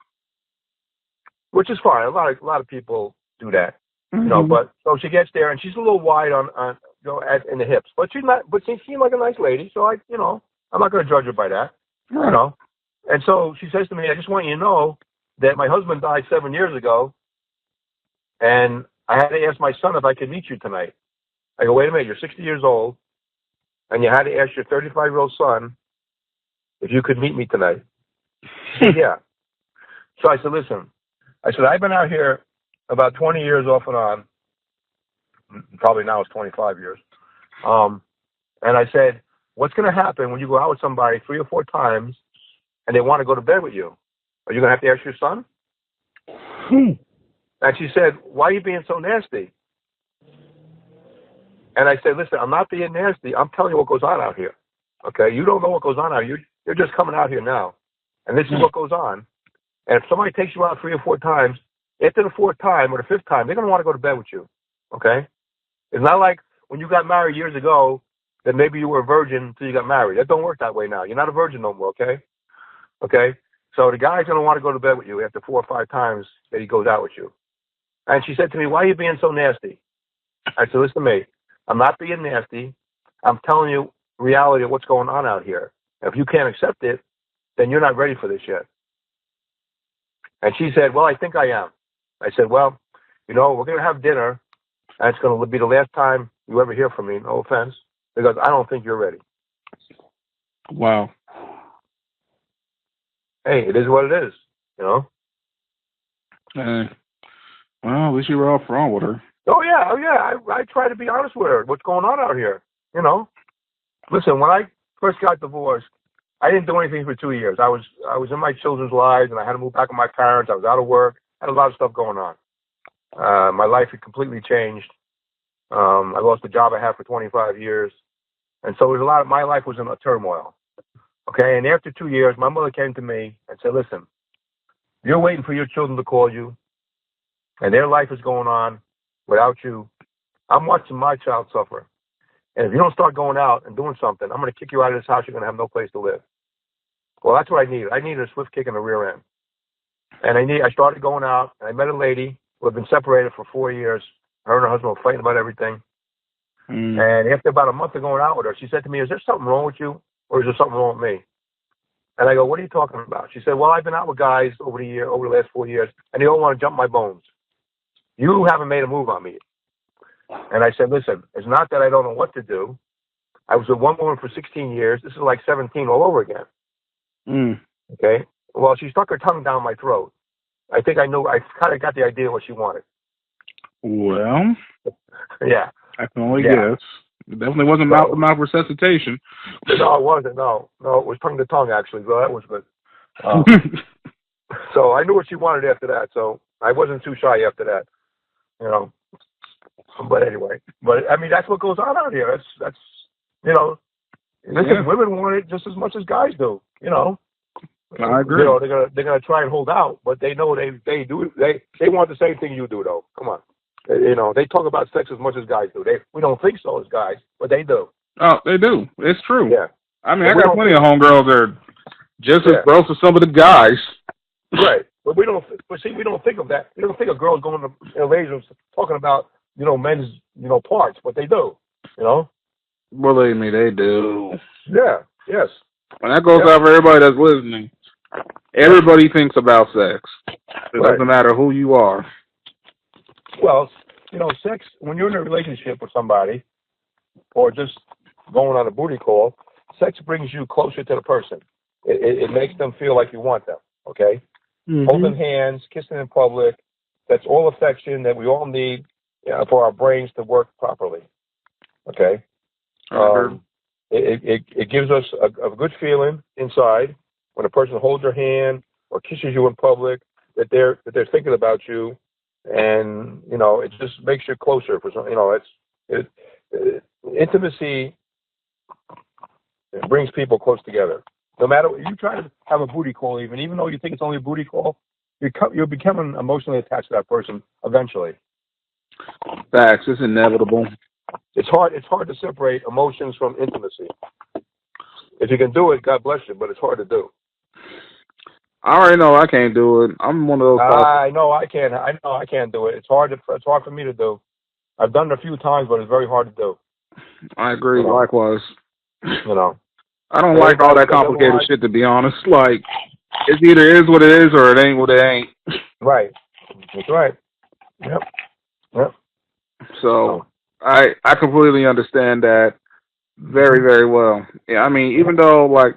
which is fine. A lot of people do that, you know. But so she gets there and she's a little wide on in the hips, but she's not. But she seemed like a nice lady, so I'm not going to judge her by that, you know. And so she says to me, "I just want you to know that my husband died 7 years ago, and I had to ask my son if I could meet you tonight." I go, "Wait a minute, you're 60 years old, and you had to ask your 35-year-old son if you could meet me tonight." She said, "Yeah." So I said, "Listen," I said, "I've been out here about 20 years off and on. Probably now it's 25 years. And I said, what's going to happen when you go out with somebody 3 or 4 times and they want to go to bed with you? Are you going to have to ask your son?" And she said, "Why are you being so nasty?" And I said, "Listen, I'm not being nasty. I'm telling you what goes on out here. Okay? You don't know what goes on out here. You're just coming out here now. And this is what goes on. And if somebody takes you out 3 or 4 times, after the 4th time or the 5th time, they're going to want to go to bed with you. Okay? It's not like when you got married years ago that maybe you were a virgin until you got married. That don't work that way now. You're not a virgin no more, okay? Okay? So the guy's going to want to go to bed with you after 4 or 5 times that he goes out with you." And she said to me, "Why are you being so nasty?" I said, "Listen to me. I'm not being nasty. I'm telling you reality of what's going on out here. If you can't accept it, then you're not ready for this yet." And she said, "Well, I think I am." I said, "Well, we're going to have dinner, and it's going to be the last time you ever hear from me, no offense, because I don't think you're ready." Wow. Hey, it is what it is, you know? Well, at least you were all front with her. Oh, yeah. I try to be honest with her. What's going on out here, you know? Listen, when I first got divorced, I didn't do anything for 2 years. I was in my children's lives, and I had to move back with my parents. I was out of work. I had a lot of stuff going on. My life had completely changed. I lost the job I had for 25 years. And so my life was in a turmoil. Okay, and after 2 years, my mother came to me and said, "Listen, you're waiting for your children to call you, and their life is going on without you. I'm watching my child suffer. And if you don't start going out and doing something, I'm going to kick you out of this house. You're going to have no place to live." Well, that's what I needed. I needed a swift kick in the rear end. And I started going out, and I met a lady who had been separated for 4 years. Her and her husband were fighting about everything. And after about a month of going out with her, she said to me, "Is there something wrong with you, or is there something wrong with me?" And I go, "What are you talking about?" She said, "Well, I've been out with guys over the last 4 years, and they all want to jump my bones. You haven't made a move on me." And I said, "Listen, it's not that I don't know what to do. I was with one woman for 16 years. This is like 17 all over again." Okay? Well, she stuck her tongue down my throat. I think I kind of got the idea what she wanted. Well, yeah. I can only guess. It definitely wasn't mouth-to-mouth resuscitation. No, it wasn't. No, it was tongue to tongue, actually. So that was good. So I knew what she wanted after that. So I wasn't too shy after that, you know. But anyway, I mean, that's what goes on out here. That's listen, women want it just as much as guys do, you know. I agree. They're gonna try and hold out, but they know they do. They want the same thing you do, though. Come on. They talk about sex as much as guys do. We don't think so as guys, but they do. Oh, they do. It's true. Yeah. I mean, I got plenty of homegirls that are just as gross as some of the guys. Right. But we don't think of that. We don't think of girls going to ladies talking about, men's, parts, but they do, Believe me, they do. Yeah. Yes. And that goes out for everybody that's listening. Everybody thinks about sex. It doesn't matter who you are. Well, sex, when you're in a relationship with somebody or just going on a booty call, sex brings you closer to the person. It makes them feel like you want them, okay? Holding hands, kissing in public, that's all affection that we all need for our brains to work properly, okay? It gives us a good feeling inside when a person holds your hand or kisses you in public that they're thinking about you. And it just makes you closer for some. Intimacy brings people close together. No matter what, you try to have a booty call, even though you think it's only a booty call, you're becoming emotionally attached to that person eventually. Facts. It's inevitable. It's hard to separate emotions from intimacy. If you can do it, God bless you, but it's hard to do. I already know I can't do it. I'm one of those. I know I can't. I know I can't do it. It's hard for me to do. I've done it a few times, but it's very hard to do. I agree. Likewise. You know. I don't like all that complicated shit, to be honest. Like, it either is what it is or it ain't what it ain't. Right. That's right. Yep. So, I completely understand that very, very well. Yeah, I mean, even though, like,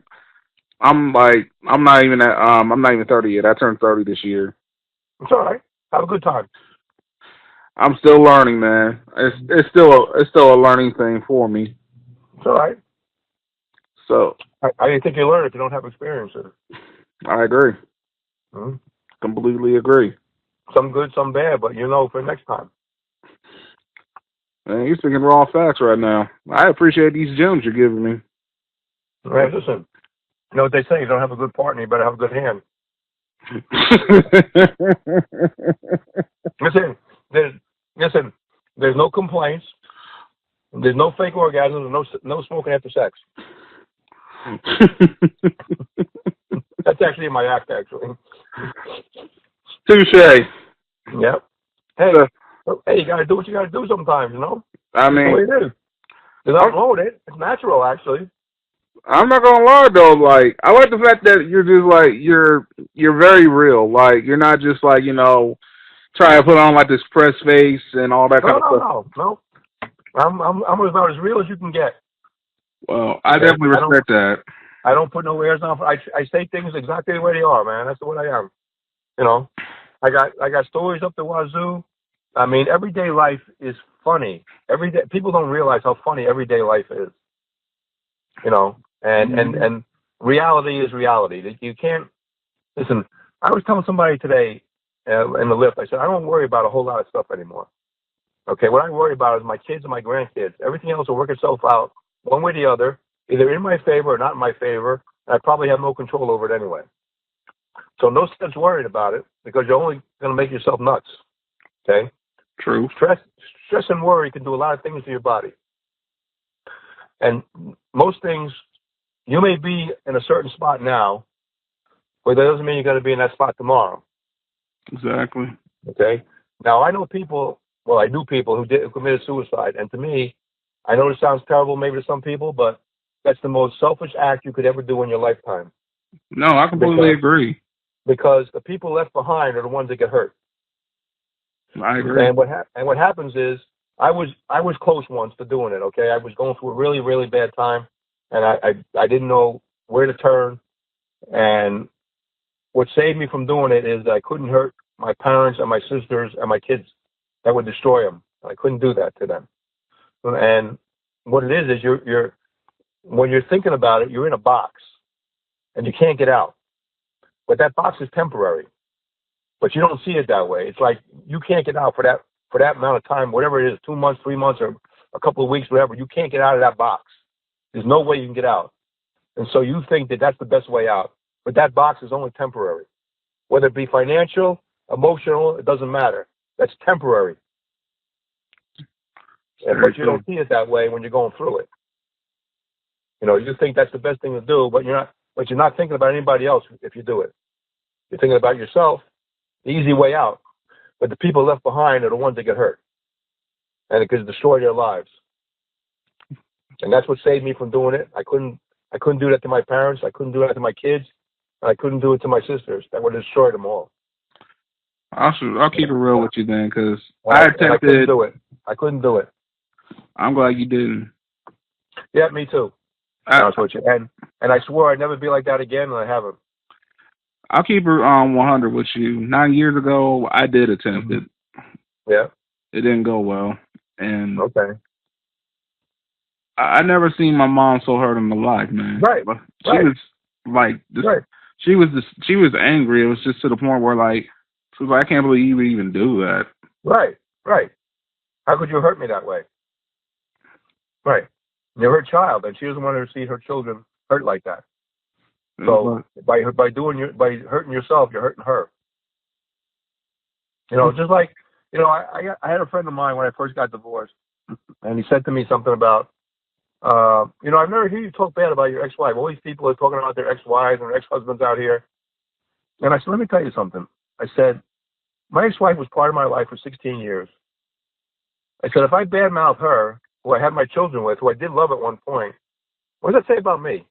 I'm not even 30 yet. I turned 30 this year. It's all right. Have a good time. I'm still learning, man. It's still a learning thing for me. It's all right. So I didn't think you learn if you don't have experience in it. I agree. Mm-hmm. Completely agree. Some good, some bad, but for next time. Man, you're speaking raw facts right now. I appreciate these gems you're giving me. Right, listen. You know what they say? You don't have a good partner, you better have a good hand. Listen, there's no complaints. There's no fake orgasms, no smoking after sex. That's actually in my act, actually. Touche. Yep. Hey, you gotta do what you gotta do sometimes, I mean, that's the way it is. There's nothing wrong with it. It's natural, actually. I'm not gonna lie though, like, I like the fact that you're just like you're very real. Like, you're not just like, trying to put on like this press face and all that kind of stuff. No. I'm about as real as you can get. Well, I definitely respect that. I don't put no airs on. I say things exactly the way they are, man. That's the way I am. I got stories up the wazoo. I mean, everyday life is funny. People don't realize how funny everyday life is. And reality is reality. You can't listen. I was telling somebody today in the lift. I said I don't worry about a whole lot of stuff anymore. Okay, what I worry about is my kids and my grandkids. Everything else will work itself out one way or the other, either in my favor or not in my favor. And I probably have no control over it anyway. So no sense worrying about it because you're only going to make yourself nuts. Okay? True. Stress and worry can do a lot of things to your body. And most things, you may be in a certain spot now, but that doesn't mean you're going to be in that spot tomorrow. Exactly. Okay? Now, I knew people who committed suicide. And to me, I know this sounds terrible maybe to some people, but that's the most selfish act you could ever do in your lifetime. No, I completely agree. Because the people left behind are the ones that get hurt. I agree. And what happens is, I was close once to doing it. Okay, I was going through a really, really bad time, and I didn't know where to turn. And what saved me from doing it is that I couldn't hurt my parents and my sisters and my kids. That would destroy them. I couldn't do that to them. And what it is you're when you're thinking about it, you're in a box, and you can't get out. But that box is temporary. But you don't see it that way. It's like you can't get out for that amount of time, whatever it is, 2 months, 3 months, or a couple of weeks, whatever. You can't get out of that box. There's no way you can get out. And so you think that that's the best way out. But that box is only temporary. Whether it be financial, emotional, it doesn't matter. That's temporary. But you don't see it that way when you're going through it. You think that's the best thing to do, but you're not thinking about anybody else if you do it. You're thinking about yourself, the easy way out. But the people left behind are the ones that get hurt. And it could destroy their lives. And that's what saved me from doing it. I couldn't do that to my parents. I couldn't do that to my kids. And I couldn't do it to my sisters. That would have destroyed them all. I'll keep it real with you then, because I couldn't do it. I couldn't do it. I'm glad you didn't. Yeah, me too. And I swore I'd never be like that again, and I haven't. I'll keep it 100 with you. 9 years ago, I did attempt it. Yeah. It didn't go well, and okay. I never seen my mom so hurt in my life, man. Right. She was like this. Right. She was angry. It was just to the point where she was like, I can't believe you would even do that. Right. How could you hurt me that way? Right. You're her child, and she doesn't want to see her children hurt like that. So by hurting yourself, you're hurting her. You know, just like, you know, I had a friend of mine when I first got divorced, and he said to me something about, you know, I've never heard you talk bad about your ex-wife. All these people are talking about their ex-wives and their ex-husbands out here. And I said, let me tell you something. I said, my ex-wife was part of my life for 16 years. I said, if I badmouth her, who I had my children with, who I did love at one point, what does that say about me?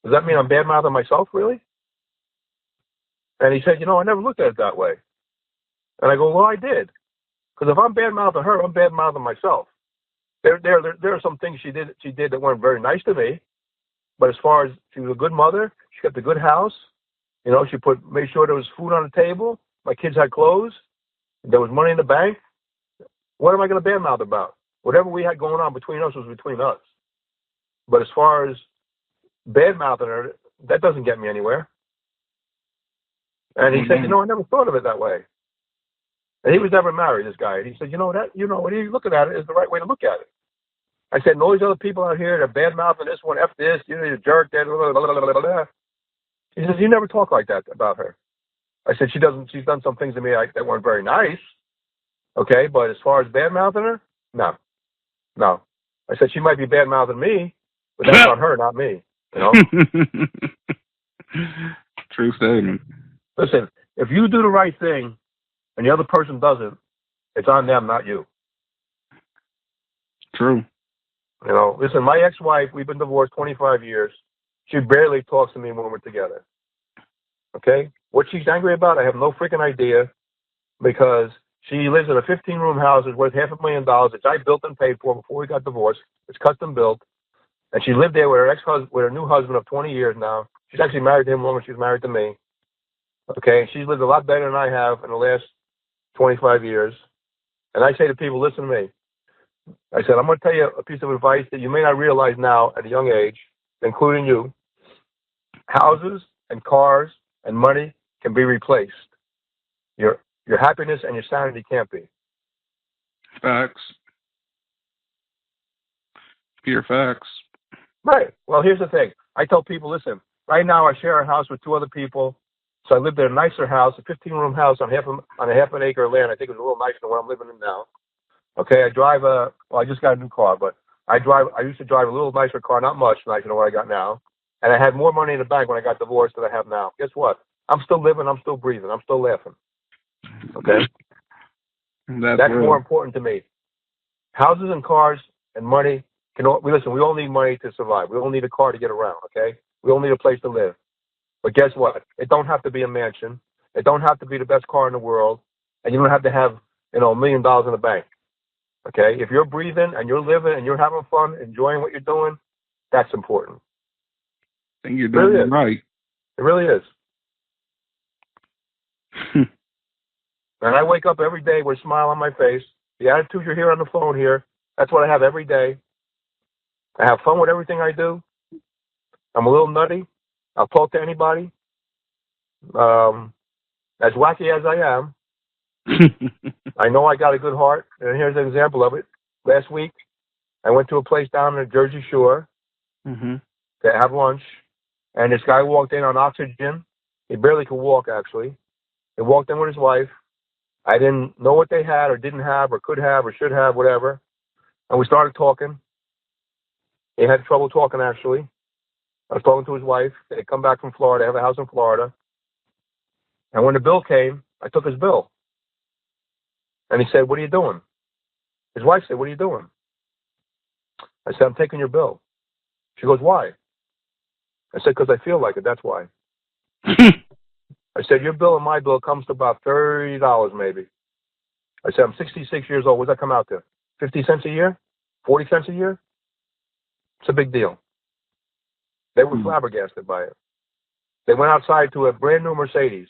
Does that mean I'm badmouthing myself, really? And he said, you know, I never looked at it that way. And I go, well, I did. Because if I'm badmouthing her, I'm badmouthing myself. There are some things she did that weren't very nice to me. But as far as she was a good mother, she kept a good house. You know, she made sure there was food on the table. My kids had clothes. There was money in the bank. What am I going to badmouth about? Whatever we had going on between us was between us. But as far as badmouthing her, that doesn't get me anywhere. And he said, you know, I never thought of it that way. And he was never married, this guy. And he said, you know, when you're looking at it, is the right way to look at it. I said, and all these other people out here that are badmouthing this one, F this, you know, you're a jerk, that, blah, blah, blah, blah, blah. He says, you never talk like that about her. I said, she's done some things to me that weren't very nice. Okay, but as far as badmouthing her, no. I said, she might be badmouthing me, but that's on her, not me. You know? True statement. Listen, if you do the right thing and the other person doesn't, it's on them, not you. True. You know, listen, my ex-wife, we've been divorced 25 years. She barely talks to me when we're together. Okay? What she's angry about, I have no freaking idea, because she lives in a 15-room house that's worth $500,000 that I built and paid for before we got divorced. It's custom built. And she lived there with her new husband of 20 years now. She's actually married to him longer than she's married to me. Okay? She's lived a lot better than I have in the last 25 years. And I say to people, listen to me. I said, I'm going to tell you a piece of advice that you may not realize now at a young age, including you. Houses and cars and money can be replaced. Your happiness and your sanity can't be. Facts. Pure facts. Right. Well, here's the thing. I tell people, listen, right now I share a house with two other people. So I lived in a nicer house, a 15-room house on a half an acre of land. I think it was a little nicer than what I'm living in now. Okay, I drive I just got a new car, but I used to drive a little nicer car, not much nicer than what I got now. And I had more money in the bank when I got divorced than I have now. Guess what? I'm still living, I'm still breathing, I'm still laughing. Okay? That's more important to me. Houses and cars and money listen, we all need money to survive. We all need a car to get around, okay? We all need a place to live. But guess what? It don't have to be a mansion. It don't have to be the best car in the world. And you don't have to have, $1 million in the bank. Okay? If you're breathing and you're living and you're having fun, enjoying what you're doing, that's important. I think you're doing it right. It really is. And I wake up every day with a smile on my face. The attitude you hear on the phone here, that's what I have every day. I have fun with everything I do. I'm a little nutty. I'll talk to anybody. As wacky as I am, I know I got a good heart. And here's an example of it. Last week, I went to a place down in the Jersey Shore to have lunch. And this guy walked in on oxygen. He barely could walk, actually. He walked in with his wife. I didn't know what they had or didn't have or could have or should have, whatever. And we started talking. He had trouble talking, actually. I was talking to his wife. They come back from Florida. They have a house in Florida. And when the bill came, I took his bill. And he said, what are you doing? His wife said, what are you doing? I said, I'm taking your bill. She goes, why? I said, because I feel like it, that's why. I said, your bill and my bill comes to about $30 maybe. I said, I'm 66 years old. What does that come out to? 50 cents a year? 40 cents a year? It's a big deal. They were flabbergasted by it. They went outside to a brand new Mercedes.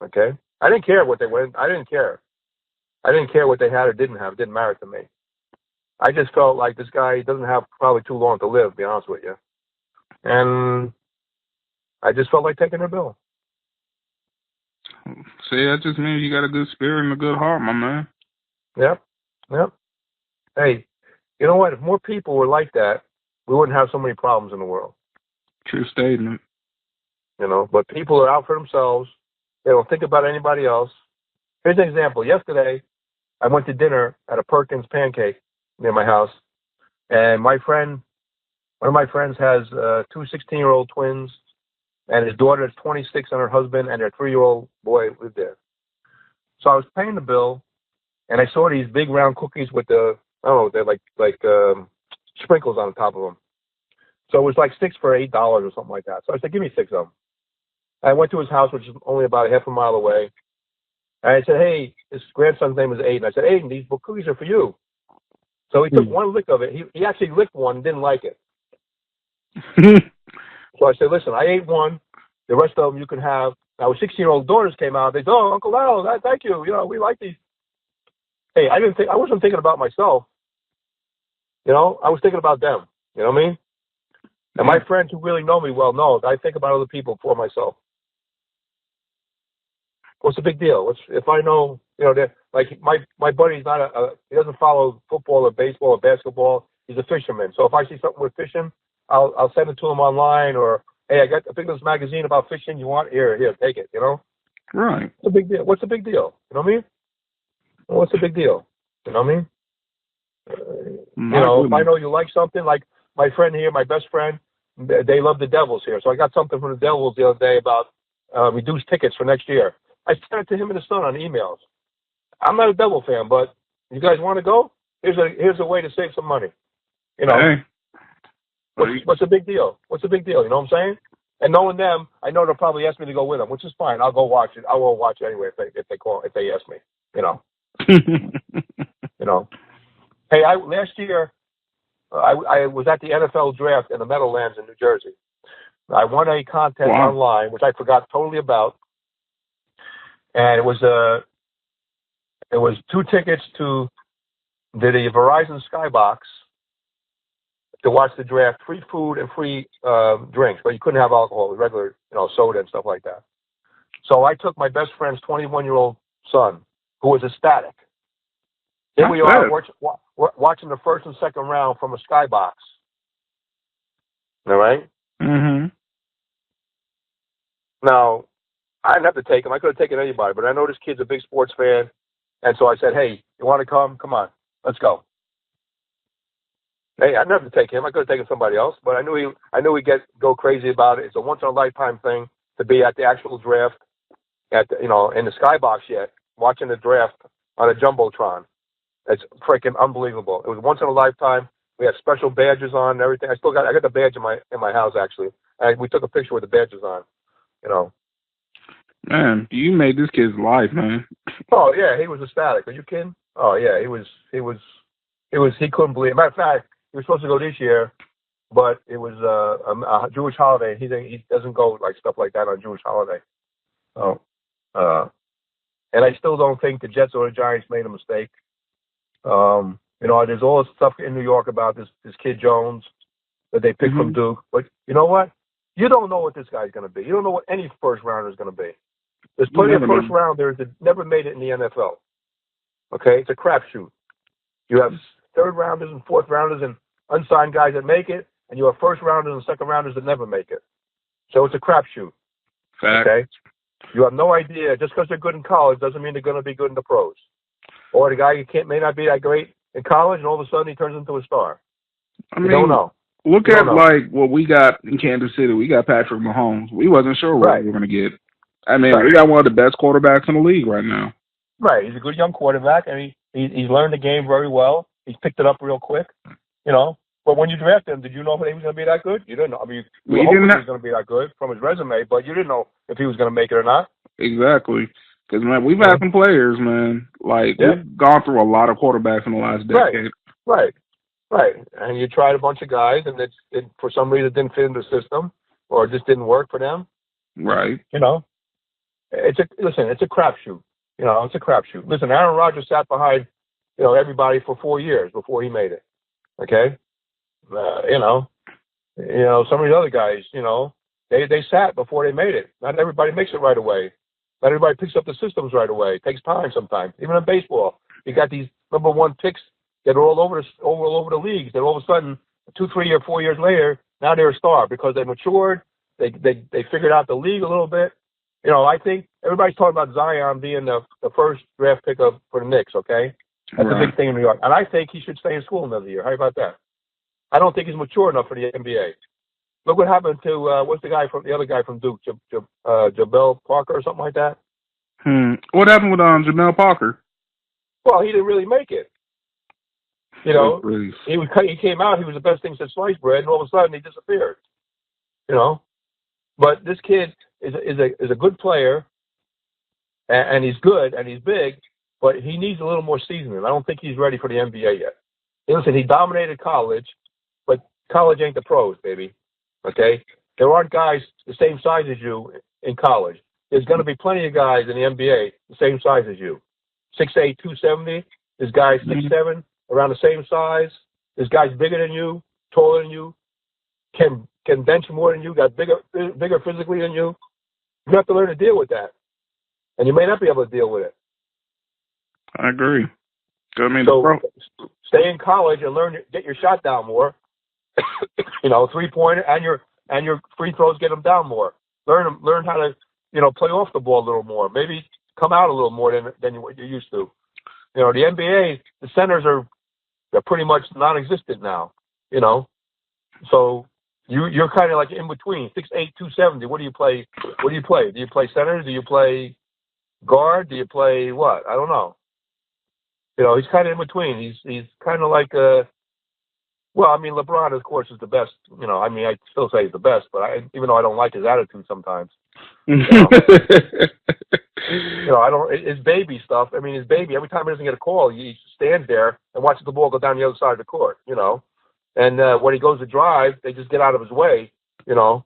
Okay? I didn't care what they went. I didn't care. I didn't care what they had or didn't have. It didn't matter to me. I just felt like this guy doesn't have probably too long to live, to be honest with you. And I just felt like taking their bill. See, that just means you got a good spirit and a good heart, my man. Yep. Hey, you know what? If more people were like that, we wouldn't have so many problems in the world. True statement. You know, but people are out for themselves. They don't think about anybody else. Here's an example. Yesterday, I went to dinner at a Perkins Pancake near my house, and one of my friends has two 16-year-old twins, and his daughter is 26, and her husband and their 3-year-old boy lived there. So I was paying the bill, and I saw these big round cookies with they're like sprinkles on the top of them. So it was like 6 for $8 or something like that. So I said, give me 6 of them. I went to his house, which is only about a half a mile away. And I said, hey, his grandson's name is Aiden. I said, Aiden, these cookies are for you. So he took one lick of it. He actually licked one and didn't like it. So I said, listen, I ate one. The rest of them you can have. Now, his 16-year-old daughters came out. They said, oh, Uncle Al, thank you. You know, we like these. Hey, I wasn't thinking about myself. You know, I was thinking about them. You know what I mean? And my friends who really know me well know that I think about other people before myself. What's the big deal? If I know, you know, that like my buddy's not he doesn't follow football or baseball or basketball. He's a fisherman. So if I see something with fishing, I'll send it to him online, or hey, I picked this magazine about fishing. You want here, take it. You know, right? What's the big deal? What's the big deal? You know what I mean? What's the big deal? You know what I mean? You know, if I know you like something, like my friend here, my best friend, they love the Devils here. So I got something from the Devils the other day about reduced tickets for next year. I sent it to him and his son on emails. I'm not a Devil fan, but you guys want to go? Here's a way to save some money. You know, what's the big deal? What's the big deal? You know what I'm saying? And knowing them, I know they'll probably ask me to go with them, which is fine. I'll go watch it. I will watch it anyway if they ask me. You know. You know. Hey, last year I was at the NFL draft in the Meadowlands in New Jersey. I won a contest online, which I forgot totally about. And it was 2 tickets to the Verizon Skybox to watch the draft, free food and free drinks, but you couldn't have alcohol, regular, you know, soda and stuff like that. So I took my best friend's 21-year-old son, who was ecstatic. Here we are watching the first and second round from a Skybox. All right? Mm-hmm. Now, I didn't have to take him. I could have taken anybody, but I know this kid's a big sports fan. And so I said, hey, you want to come? Come on. Let's go. Hey, I didn't have to take him. I could have taken somebody else, but I knew he'd go crazy about it. It's a once-in-a-lifetime thing to be at the actual draft, in the Skybox yet, watching the draft on a Jumbotron. It's freaking unbelievable. It was once in a lifetime. We had special badges on and everything. I got the badge in my house actually. And we took a picture with the badges on. You know. Man, you made this kid's life, man. Oh yeah, he was ecstatic. Are you kidding? Oh yeah, he couldn't believe it. Matter of fact, he was supposed to go this year, but it was a Jewish holiday. He doesn't go like stuff like that on Jewish holiday. Oh, and I still don't think the Jets or the Giants made a mistake. You know, there's all this stuff in New York about this kid Jones that they picked from Duke. But you know what? You don't know what this guy's going to be. You don't know what any first rounder is going to be. There's plenty of first rounders that never made it in the NFL. Okay? It's a crapshoot. You have third rounders and fourth rounders and unsigned guys that make it, and you have first rounders and second rounders that never make it. So it's a crapshoot. Okay? You have no idea. Just because they're good in college doesn't mean they're going to be good in the pros. Or the guy may not be that great in college, and all of a sudden he turns into a star. You don't know. Look at like what we got in Kansas City. We got Patrick Mahomes. We wasn't sure what we were going to get. I mean, we got one of the best quarterbacks in the league right now. Right. He's a good young quarterback, and he's learned the game very well. He's picked it up real quick, you know. But when you drafted him, did you know if he was going to be that good? You didn't know. I mean, you hoped he was going to be that good from his resume, but you didn't know if he was going to make it or not. Exactly. Because, man, we've had some players, man. Like, we've gone through a lot of quarterbacks in the last decade. Right. And you tried a bunch of guys, and it for some reason didn't fit into the system, or it just didn't work for them. Right. You know, it's a crapshoot. You know, it's a crapshoot. Listen, Aaron Rodgers sat behind, you know, everybody for 4 years before he made it. Okay. You know, some of the other guys, you know, they sat before they made it. Not everybody makes it right away. Not everybody picks up the systems right away. It takes time sometimes. Even in baseball, you got these number one picks that are all over the leagues. That all of a sudden, 2, 3, or 4 years later, now they're a star because they matured. They figured out the league a little bit. You know, I think everybody's talking about Zion being the first draft pick for the Knicks. Okay, that's a big thing in New York, and I think he should stay in school another year. How about that? I don't think he's mature enough for the NBA. Look what happened to what's the other guy from Duke, Jabel Parker or something like that. What happened with Jamel Parker? Well, he didn't really make it. You know, he came out. He was the best thing since sliced bread, and all of a sudden he disappeared. You know, but this kid is a good player, and he's good and he's big, but he needs a little more seasoning. I don't think he's ready for the NBA yet. Listen, he dominated college, but college ain't the pros, baby. Okay, there aren't guys the same size as you in college. There's going to be plenty of guys in the NBA the same size as you. 6'8", 270. There's guys 6'7", around the same size. There's guys bigger than you, taller than you, can bench more than you, got bigger physically than you. You have to learn to deal with that, and you may not be able to deal with it. I agree. So stay in college and get your shot down more. You know, 3-pointer and your free throws, get them down more. Learn how to play off the ball a little more. Maybe come out a little more than what you're used to. You know, the NBA, the centers they're pretty much non-existent now. You know, so you're kind of like in between 6'8", 270. What do you play? Do you play center? Do you play guard? Do you play what? I don't know. You know, he's kind of in between. He's kind of like well, I mean, LeBron, of course, is the best. You know, I mean, I still say he's the best, but even though I don't like his attitude sometimes. You know, I don't. His baby stuff. I mean, his baby. Every time he doesn't get a call, he stands there and watches the ball go down the other side of the court. You know, and when he goes to drive, they just get out of his way. You know,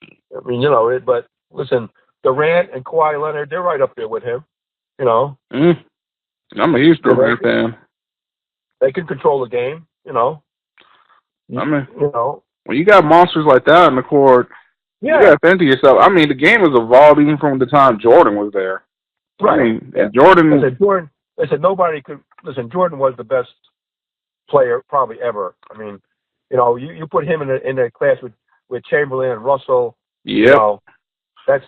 I mean, but listen, Durant and Kawhi Leonard, they're right up there with him. You know, I'm a huge Durant fan. They can control the game. You know, I mean, when you got monsters like that in the court. Yeah. You got to think to yourself. I mean, the game has evolved even from the time Jordan was there. Right. I mean, Jordan. Listen, nobody could. Listen, Jordan was the best player probably ever. I mean, you put him in a class with Chamberlain and Russell. Yeah. You know, that's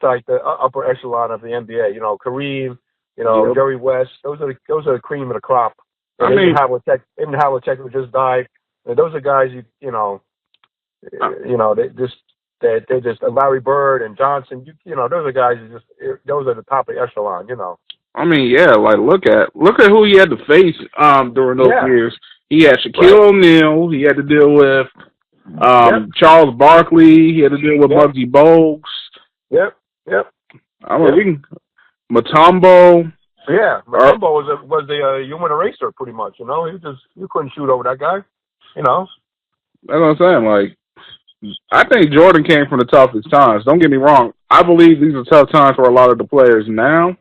like the upper echelon of the NBA. You know, Kareem. You know, Jerry West. Those are the cream of the crop. And even Havlicek who just died. And those are guys they just Larry Bird and Johnson. Those are guys those are the top of the echelon. You know. I mean, yeah, like look at who he had to face during those years. He had Shaquille O'Neal. He had to deal with Charles Barkley. He had to deal with Muggsy Bogues. Yep. I mean, Mutombo. Yeah, Mutombo was the human eraser pretty much. You know, you couldn't shoot over that guy. You know. That's what I'm saying. Like, I think Jordan came from the toughest times. Don't get me wrong. I believe these are tough times for a lot of the players now.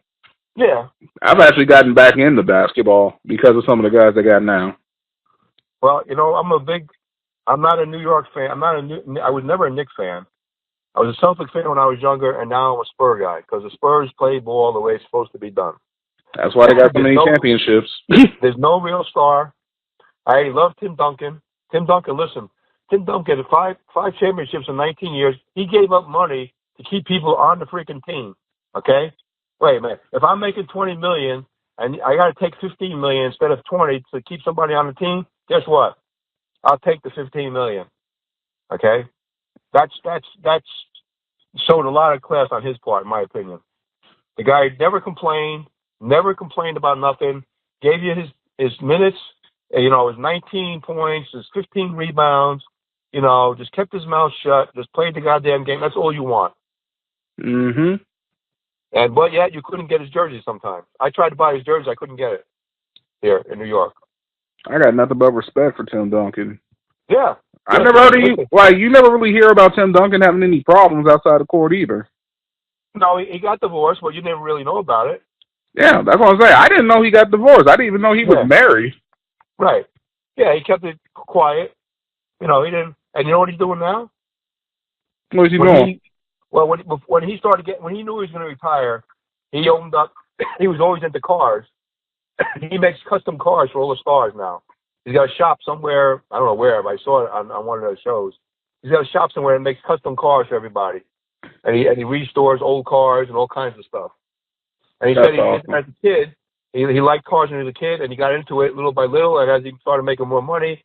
Yeah. I've actually gotten back into basketball because of some of the guys they got now. Well, I'm not a New York fan. I was never a Knicks fan. I was a Celtic fan when I was younger, and now I'm a Spur guy because the Spurs play ball the way it's supposed to be done. That's why they got so many championships. There's no real star. I love Tim Duncan. Listen, Tim Duncan had five championships in 19 years. He gave up money to keep people on the freaking team. Okay? Wait a minute. If I'm making $20 million and I got to take $15 million instead of 20 to keep somebody on the team, guess what? I'll take the $15 million. Okay? That's showed a lot of class on his part, in my opinion. The guy never complained about nothing, gave you his minutes, his 19 points, his 15 rebounds, just kept his mouth shut, just played the goddamn game. That's all you want. Mm-hmm. But yet you couldn't get his jersey sometimes. I tried to buy his jersey, I couldn't get it here in New York. I got nothing but respect for Tim Duncan. Yeah. I never heard you never really hear about Tim Duncan having any problems outside the court either. No, he got divorced, but you never really know about it. Yeah, that's what I'm saying. I didn't know he got divorced. I didn't even know he was married. Right. Yeah, he kept it quiet. He didn't. And you know what he's doing now? What is he doing? When he started when he knew he was going to retire, he opened up. He was always into cars. He makes custom cars for all the stars now. He's got a shop somewhere. I don't know where, but I saw it on one of those shows. He's got a shop somewhere and makes custom cars for everybody, and he restores old cars and all kinds of stuff. And he said as a kid, he liked cars when he was a kid, and he got into it little by little. And as he started making more money,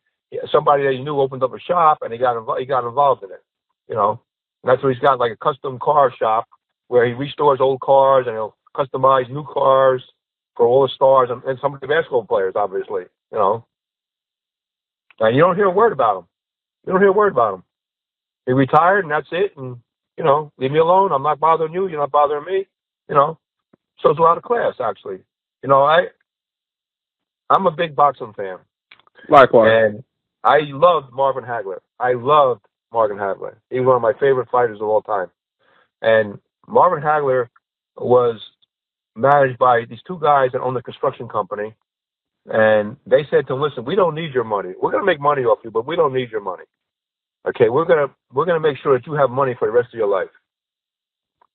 somebody that he knew opened up a shop, and he got involved in it. You know, and that's where he's got like a custom car shop where he restores old cars and he'll customize new cars for all the stars and some of the basketball players, obviously. You know, and you don't hear a word about him. You don't hear a word about him. He retired, and that's it. And you know, leave me alone. I'm not bothering you. You're not bothering me. You know, shows a lot of class, actually. You know, I'm a big boxing fan. Likewise. And I loved Marvin Hagler. He was one of my favorite fighters of all time. And Marvin Hagler was managed by these two guys that owned a construction company. And they said to him, listen, we don't need your money. We're going to make money off you, but we don't need your money. Okay, we're gonna make sure that you have money for the rest of your life.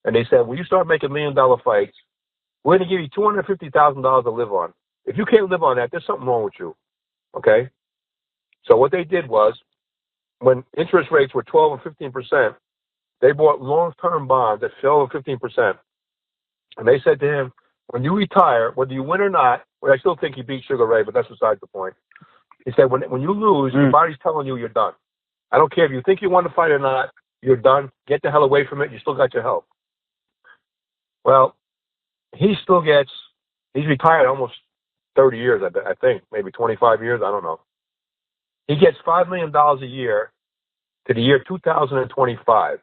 And they said, when you start making $1 million fights, we're going to give you $250,000 to live on. If you can't live on that, there's something wrong with you. Okay? So what they did was, when interest rates were 12 and 15%, they bought long-term bonds that fell to 15%. And they said to him, when you retire, whether you win or not, well, I still think he beat Sugar Ray, but that's besides the point. He said, when you lose, your body's telling you you're done. I don't care if you think you want to fight or not, you're done. Get the hell away from it. You still got your health. Well, he's retired almost 30 years, I think, maybe 25 years, I don't know. He gets $5 million a year to the year 2025.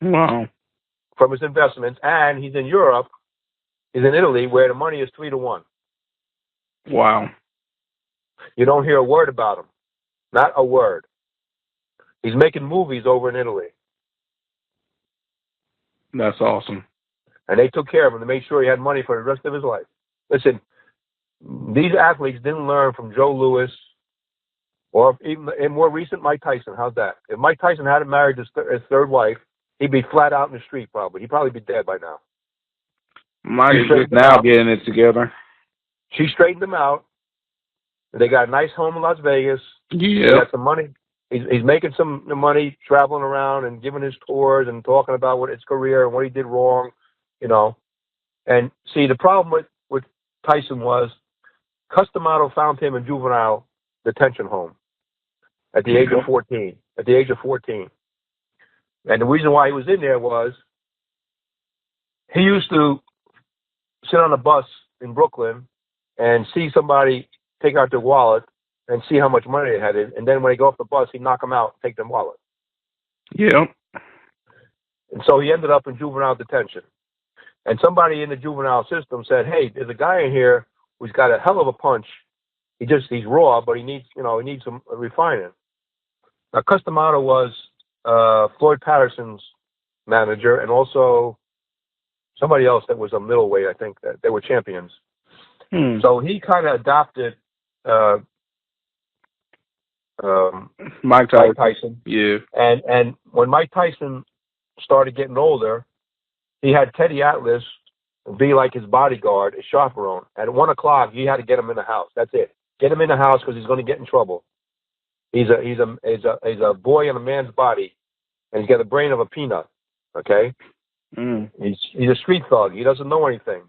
Wow. From his investments, and he's in Europe, he's in Italy, where the money is 3-1. Wow. You don't hear a word about him. Not a word. He's making movies over in Italy. That's awesome. And they took care of him to make sure he had money for the rest of his life. Listen, these athletes didn't learn from Joe Louis or even in more recent Mike Tyson. How's that? If Mike Tyson hadn't married his third wife, he'd be flat out in the street probably. He'd probably be dead by now. Mike is just now getting it together. She straightened him out. They got a nice home in Las Vegas. Yeah. He got some money. He's making some money traveling around and giving his tours and talking about his career and what he did wrong, you know. And see, the problem with Tyson was Customato found him in juvenile detention home at the age of 14. At the age of 14. And the reason why he was in there was he used to sit on a bus in Brooklyn and see somebody take out their wallet and see how much money they had in, and then when they go off the bus, he'd knock them out and take their wallet. Yeah. And so he ended up in juvenile detention. And somebody in the juvenile system said, hey, there's a guy in here who's got a hell of a punch. He's raw, but he needs some refining. Now, Customato was Floyd Patterson's manager and also somebody else that was a middleweight, I think, that they were champions. So he kind of adopted Mike Tyson. Yeah. And when Mike Tyson started getting older, he had Teddy Atlas be like his bodyguard, his chaperone. At 1 o'clock, he had to get him in the house. That's it. Get him in the house because he's going to get in trouble. He's a boy in a man's body, and he's got the brain of a peanut. Okay. He's a street thug. He doesn't know anything.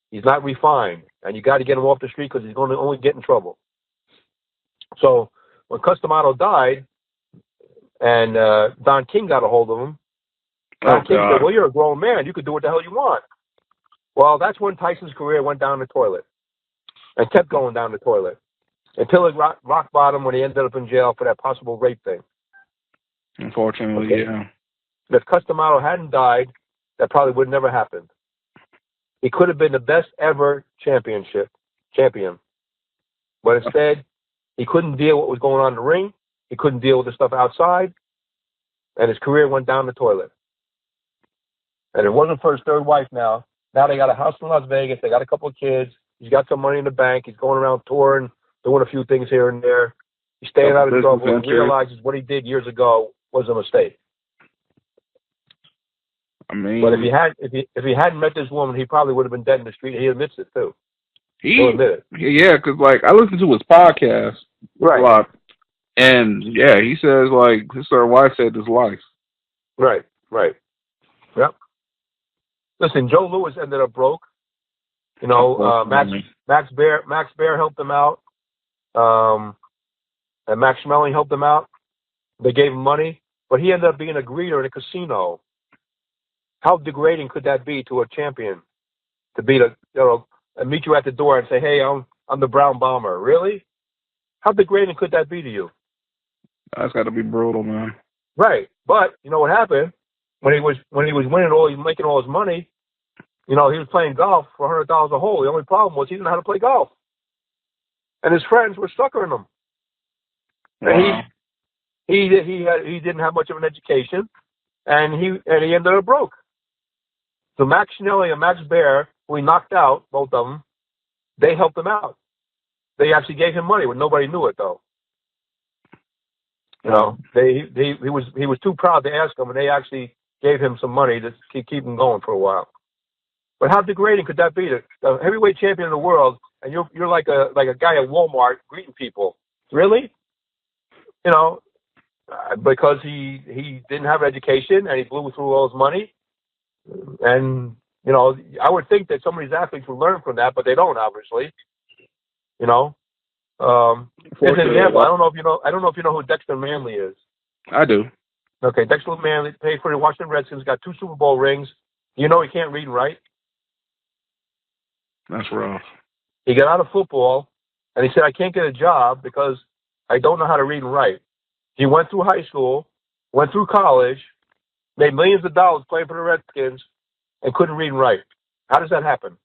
He's not refined, and you got to get him off the street because he's going to only get in trouble. So when Customato died, and Don King got a hold of him, Don King said, well, you're a grown man. You could do what the hell you want. Well, that's when Tyson's career went down the toilet and kept going down the toilet until it rock bottom when he ended up in jail for that possible rape thing. Unfortunately, okay. Yeah. If Customato hadn't died, that probably would have never happened. He could have been the best ever champion. But instead, he couldn't deal with what was going on in the ring. He couldn't deal with the stuff outside. And his career went down the toilet. And it wasn't for his third wife now. Now they got a house in Las Vegas. They got a couple of kids. He's got some money in the bank. He's going around touring, doing a few things here and there. He's staying out of trouble and realizes what he did years ago was a mistake. I mean, but if he hadn't met this woman, he probably would have been dead in the street. He admits it too. He'll admit it. Yeah, because like I listened to his podcast, Right. a lot. And yeah, he says like his third wife saved his life. Right. Right. Yep. Listen, Joe Louis ended up broke. You know, Max Bear helped him out. And Max Schmeling helped him out. They gave him money, but he ended up being a greeter in a casino. How degrading could that be to a champion? To be and meet you at the door and say, "Hey, I'm the Brown Bomber." Really? How degrading could that be to you? That's got to be brutal, man. Right. But you know what happened when he was making all his money. You know, he was playing golf for $100 a hole. The only problem was he didn't know how to play golf, and his friends were suckering him. Wow. And he didn't have much of an education, and he ended up broke. So Max Schnelly and Max Bear, who he knocked out, both of them, they helped him out. They actually gave him money when nobody knew it, though. You know, he was too proud to ask them, and they actually gave him some money to keep him going for a while. But how degrading could that be? The heavyweight champion of the world, and you're like a guy at Walmart greeting people. Really? You know, because he didn't have education and he blew through all his money. And you know, I would think that some of these athletes would learn from that, but they don't, obviously. You know, as an example, I don't know if you know who Dexter Manley is. I do. Okay, Dexter Manley played for the Washington Redskins, got 2 Super Bowl rings. You know he can't read and write. That's rough. He got out of football, and he said, "I can't get a job because I don't know how to read and write." He went through high school, went through college, made millions of dollars playing for the Redskins, and couldn't read and write. How does that happen?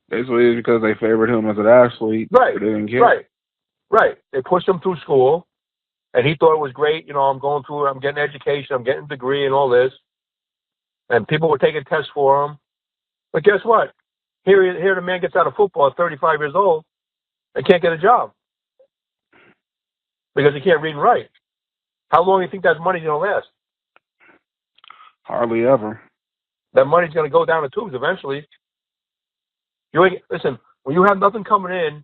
Basically, it's because they favored him as an athlete. Right. They didn't care. Right. They pushed him through school, and he thought it was great. You know, I'm getting education, I'm getting a degree and all this. And people were taking tests for him. But guess what? Here the man gets out of football at 35 years old and can't get a job because he can't read and write. How long do you think that money's going to last? Hardly ever. That money's going to go down the tubes eventually. Listen, when you have nothing coming in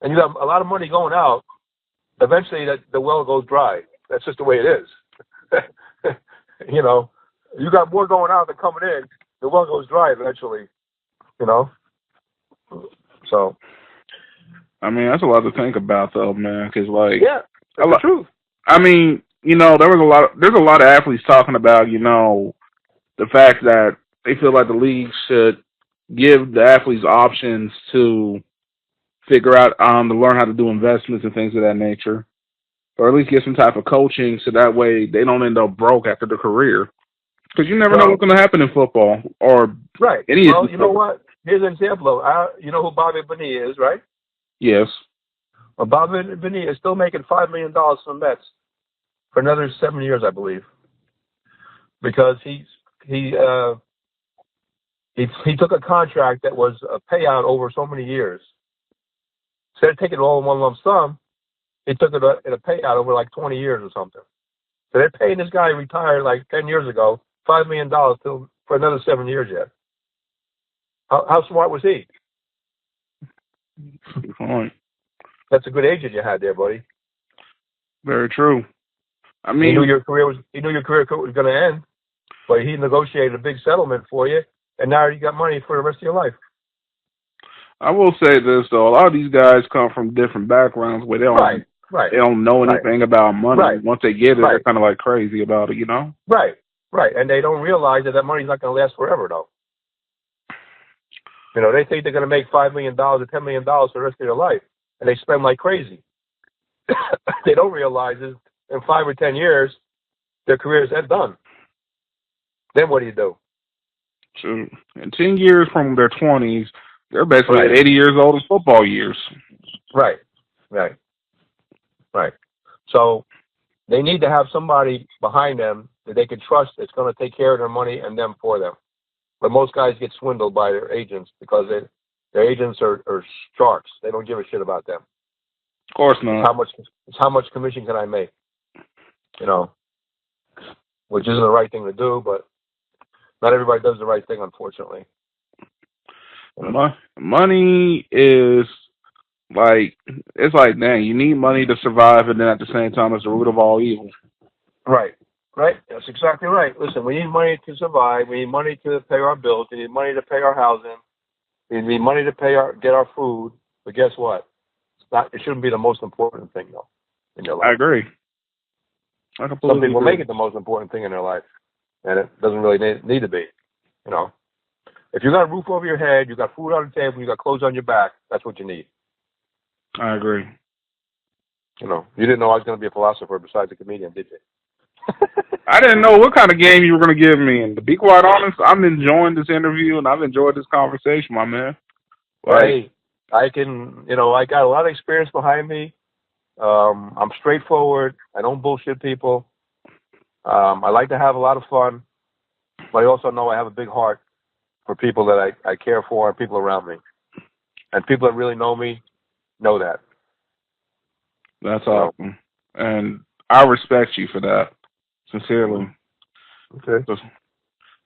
and you have a lot of money going out, eventually the well goes dry. That's just the way it is. You know, you got more going out than coming in, the well goes dry eventually. You know? So. I mean, that's a lot to think about, though, man, because, like... Yeah, that's the truth. I mean, you know, there's a lot of athletes talking about, you know, the fact that they feel like the league should give the athletes options to figure out, to learn how to do investments and things of that nature, or at least get some type of coaching so that way they don't end up broke after their career. Because you never know what's going to happen in football or any. Well, you know what? Here's an example. You know who Bobby Bonilla is, right? Yes. Well, Bobby Bonilla is still making $5 million from the Mets for another 7 years, I believe, because he took a contract that was a payout over so many years. Instead of taking it all in one lump sum, he took it in a payout over like 20 years or something. So they're paying this guy retired like 10 years ago $5 million for another 7 years yet. How smart was he? Good point. That's a good agent you had there, buddy. Very true. I mean, he knew your career was going to end, but he negotiated a big settlement for you, and now you got money for the rest of your life. I will say this though: a lot of these guys come from different backgrounds where they don't they don't know anything about money. Right. Once they get it, they're kind of like crazy about it, you know? Right, and they don't realize that money's not going to last forever, though. You know, they think they're going to make $5 million or $10 million for the rest of their life, and they spend like crazy. They don't realize is in 5 or 10 years, their careers are done. Then what do you do? So in 10 years from their 20s, they're basically at 80 years old as football years. Right. So they need to have somebody behind them that they can trust that's going to take care of their money and them for them. But most guys get swindled by their agents because their agents are sharks. They don't give a shit about them. Of course not. How much commission can I make? You know, which isn't the right thing to do, but not everybody does the right thing, unfortunately. Money is Like, it's like, dang, you need money to survive, and then at the same time, it's the root of all evil. Right. Right. That's exactly right. Listen, we need money to survive. We need money to pay our bills. We need money to pay our housing. We need money to get our food. But guess what? It shouldn't be the most important thing though in your I life. agree. I Some completely people agree. make it the most important thing in their life, and it doesn't really need to be. You know, if you got a roof over your head, you got food on the table, you got clothes on your back, that's what you need. I agree. You know, you didn't know I was going to be a philosopher besides a comedian, did you? I didn't know what kind of game you were going to give me. And to be quite honest, I'm enjoying this interview and I've enjoyed this conversation, my man. Like, Hey, I can, I got a lot of experience behind me. I'm straightforward. I don't bullshit people. I like to have a lot of fun, but I also know I have a big heart for people that I care for and people around me. And people that really know me know that. that's awesome. And I respect you for that, sincerely. Okay. So,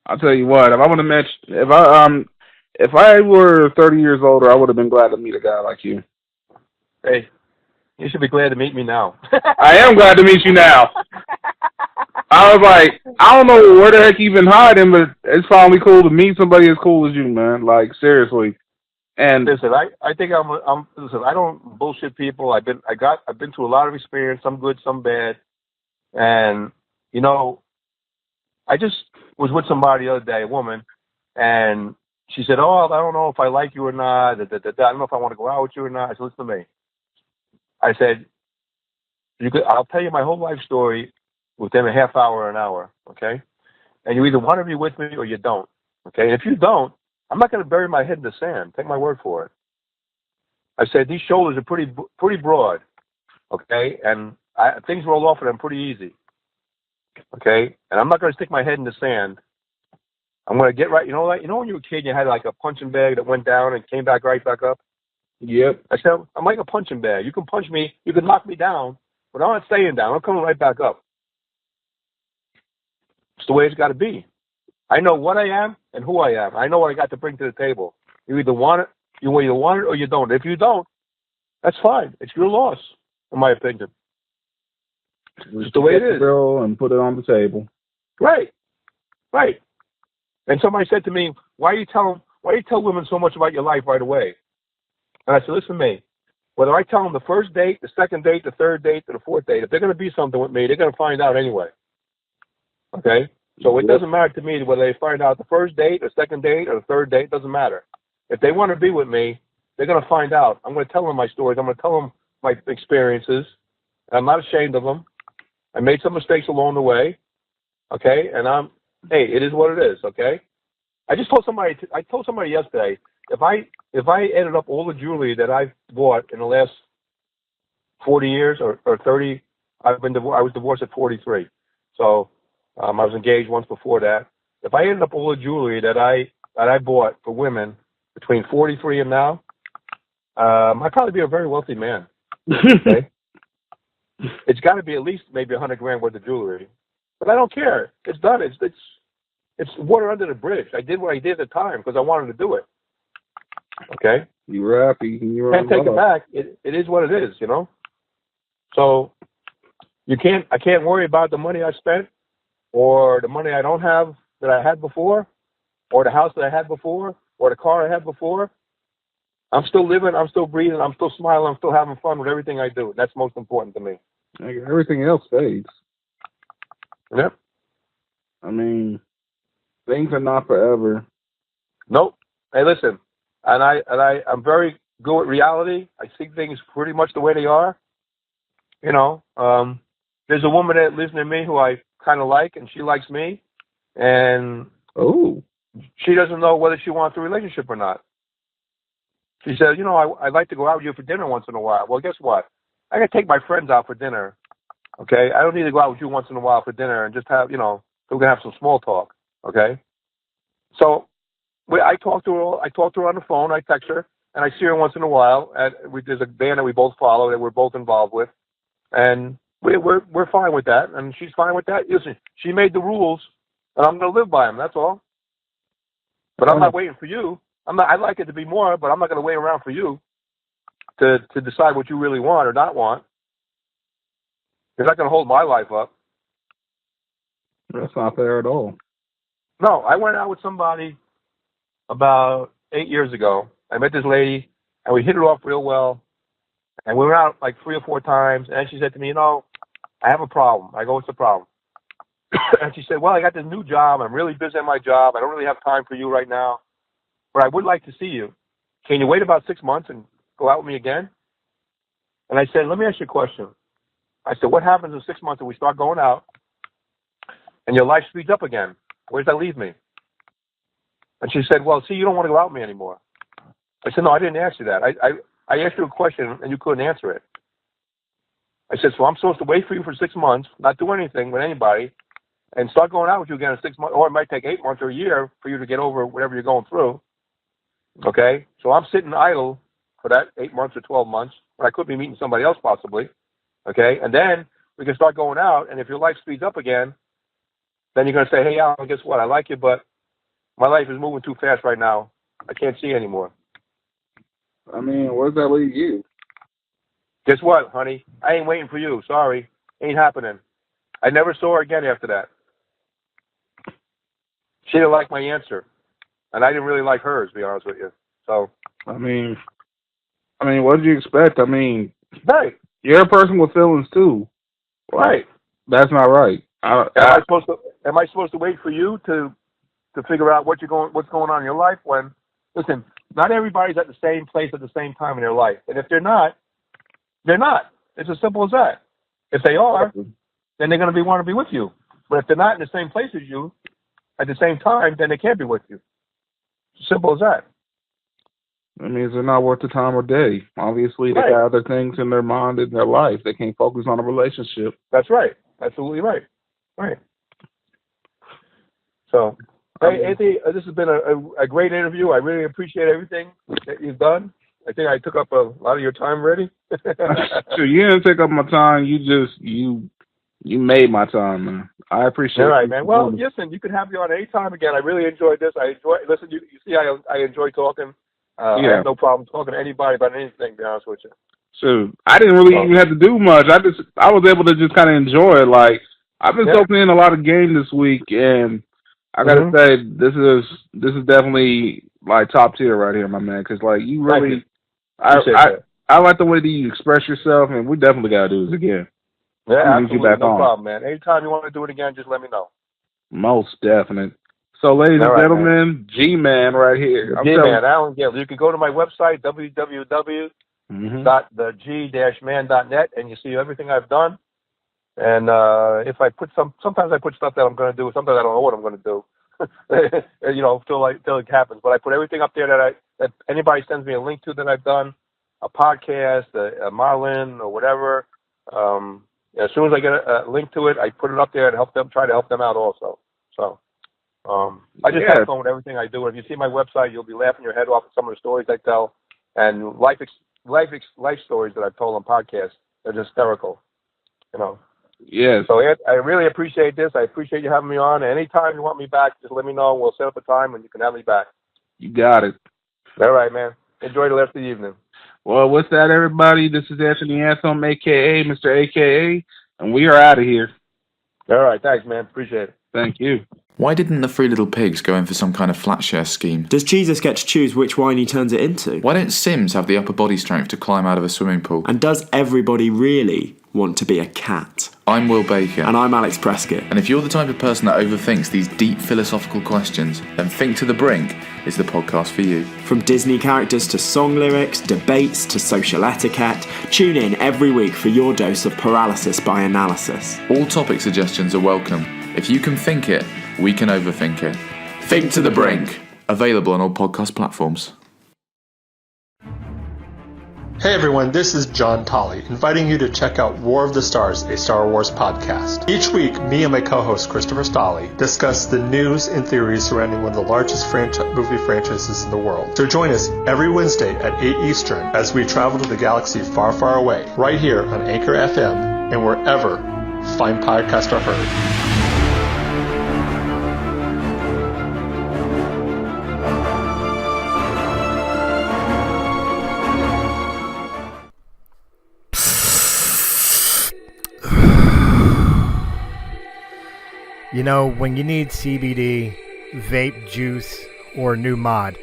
I'll tell you what, if I would have met, if I were 30 years older, I would have been glad to meet a guy like you. Hey, you should be glad to meet me now. I am glad to meet you now. I was like, I don't know where the heck you've been hiding, but it's finally cool to meet somebody as cool as you, man. Like, seriously. And Listen, I think listen, I don't bullshit people. I've been through a lot of experience, some good, some bad. And, I just was with somebody the other day, a woman, and she said, "Oh, I don't know if I like you or not. I don't know if I want to go out with you or not." I said, "Listen to me." I said, I'll tell you my whole life story within a half hour or an hour, okay? And you either want to be with me or you don't, okay? And if you don't, I'm not going to bury my head in the sand. Take my word for it. I said, these shoulders are pretty broad, okay? And things roll off of them pretty easy, okay? And I'm not going to stick my head in the sand. I'm going to get right. You know, when you were a kid, you had like a punching bag that went down and came back right back up? yep. I said, I'm like a punching bag. You can punch me, you can knock me down, but I'm not staying down. I'm coming right back up. It's the way it's got to be. I know what I am and who I am. I know what I got to bring to the table. You either want it, or you don't. If you don't, that's fine. It's your loss, in my opinion. It's the way it is. Girl, and put it on the table. Right, right. And somebody said to me, why do you tell women so much about your life right away? And I said, listen to me. Whether I tell them the first date, the second date, the third date, or the fourth date, if they're going to be something with me, they're going to find out anyway. Okay? So it doesn't matter to me whether they find out the first date, the second date, or the third date. It doesn't matter. If they want to be with me, they're going to find out. I'm going to tell them my stories. I'm going to tell them my experiences. I'm not ashamed of them. I made some mistakes along the way. Okay? And hey, it is what it is. Okay? I told somebody yesterday, if I added up all the jewelry that I've bought in the last 40 years or 30, I was divorced at 43. So I was engaged once before that. If I added up all the jewelry that I bought for women between 43 and now, I'd probably be a very wealthy man. Okay? It's got to be at least maybe $100,000 worth of jewelry, but I don't care. It's done. It's water under the bridge. I did what I did at the time because I wanted to do it. Okay? You were happy. You were Can't take it back. It is what it is, So I can't worry about the money I spent or the money I don't have that I had before or the house that I had before or the car I had before. I'm still living, I'm still breathing, I'm still smiling, I'm still having fun with everything I do. That's most important to me. Everything else fades. Yep. I mean, things are not forever. Nope. Hey, listen, I'm very good at reality. I see things pretty much the way they are. There's a woman that lives near me who I kind of like, and she likes me, and she doesn't know whether she wants a relationship or not. She says, I'd like to go out with you for dinner once in a while. Well, guess what? I can take my friends out for dinner. Okay, I don't need to go out with you once in a while for dinner and just have, so we can have some small talk. Okay, so I talk to her on the phone. I text her, and I see her once in a while. There's a band that we both follow that we're both involved with, and we're fine with that, and she's fine with that. Listen, she made the rules, and I'm going to live by them. That's all. But I'm not waiting for you. I'd like it to be more, but I'm not going to wait around for you. to decide what you really want or not want. You're not going to hold my life up. That's not fair at all. No, I went out with somebody about 8 years ago. I met this lady, and we hit it off real well. And we went out like 3 or 4 times, and she said to me, you know, I have a problem. I go, what's the problem? And she said, well, I got this new job. I'm really busy at my job. I don't really have time for you right now, but I would like to see you. Can you wait about 6 months and go out with me again? And I said, let me ask you a question. I said, what happens in 6 months if we start going out and your life speeds up again? Where does that leave me? And she said, well, see, you don't want to go out with me anymore. I said, no, I didn't ask you that. I asked you a question and you couldn't answer it. I said, so I'm supposed to wait for you for 6 months, not do anything with anybody, and start going out with you again in 6 months, or it might take 8 months or a year for you to get over whatever you're going through. Okay? So I'm sitting idle for that 8 months or 12 months, when I could be meeting somebody else possibly. Okay? And then we can start going out, and if your life speeds up again, then you're going to say, hey, Allan, guess what? I like you, but my life is moving too fast right now. I can't see anymore. I mean, where does that leave you? Guess what, honey? I ain't waiting for you. Sorry. Ain't happening. I never saw her again after that. She didn't like my answer. And I didn't really like hers, to be honest with you. So I mean, what did you expect? I mean, right. You're a person with feelings too. Right. That's not right. Am I supposed to wait for you to figure out what's going on in your life when, listen, not everybody's at the same place at the same time in their life. And if they're not, they're not. It's as simple as that. If they are, then they're going to want to be with you. But if they're not in the same place as you at the same time, then they can't be with you. It's simple as that. That means they're not worth the time or day. Obviously, they Right. got other things in their mind and their life. They can't focus on a relationship. That's right. Absolutely right. Right. So, hey, Anthony, this has been a great interview. I really appreciate everything that you've done. I think I took up a lot of your time already. Sure, you didn't take up my time. You made my time, man. I appreciate it. All right, man. Well, listen, you can have me on any time again. I really enjoyed this. Listen, you see, I enjoy talking. I have no problem talking to anybody about anything, to be honest with you. So I didn't really even have to do much. I was able to just kind of enjoy it. Like, I've been soaking in a lot of game this week, and I gotta say, this is definitely like top tier right here, my man. Because like you really, I like the way that you express yourself, and we definitely gotta do this again. Yeah, absolutely, no problem, man. Anytime you want to do it again, just let me know. Most definite. So, ladies and gentlemen, Gman right here. Gman, Allan Gill. You can go to my website, www.the-g-man.net, and you see everything I've done. And if I put sometimes I put stuff that I'm going to do, sometimes I don't know what I'm going to do. Till it happens. But I put everything up there that anybody sends me a link to that I've done, a podcast, a Marlin, or whatever. As soon as I get a link to it, I put it up there and try to help them out also. So. I just have fun with everything I do. If you see my website, you'll be laughing your head off at some of the stories I tell, and life stories that I've told on podcasts. They're just hysterical, Yes. So I really appreciate this. I appreciate you having me on. Anytime you want me back, just let me know. We'll set up a time and you can have me back. You got it. All right, man. Enjoy the rest of the evening. Well, with that, everybody, this is Anthony Anthem, a.k.a. Mr. A.K.A., and we are out of here. All right. Thanks, man. Appreciate it. Thank you. Why didn't the Three Little Pigs go in for some kind of flat share scheme? Does Jesus get to choose which wine he turns it into? Why don't Sims have the upper body strength to climb out of a swimming pool? And does everybody really want to be a cat? I'm Will Baker. And I'm Alex Prescott. And if you're the type of person that overthinks these deep philosophical questions, then Think to the Brink is the podcast for you. From Disney characters to song lyrics, debates to social etiquette, tune in every week for your dose of paralysis by analysis. All topic suggestions are welcome. If you can think it, we can overthink it. Think to the Brink. Available on all podcast platforms. Hey everyone, this is John Tolley, inviting you to check out War of the Stars, a Star Wars podcast. Each week, me and my co-host Christopher Stolley discuss the news and theories surrounding one of the largest movie franchises in the world. So join us every Wednesday at 8 Eastern as we travel to the galaxy far, far away, right here on Anchor FM and wherever fine podcasts are heard. You know, when you need CBD, vape juice, or a new mod,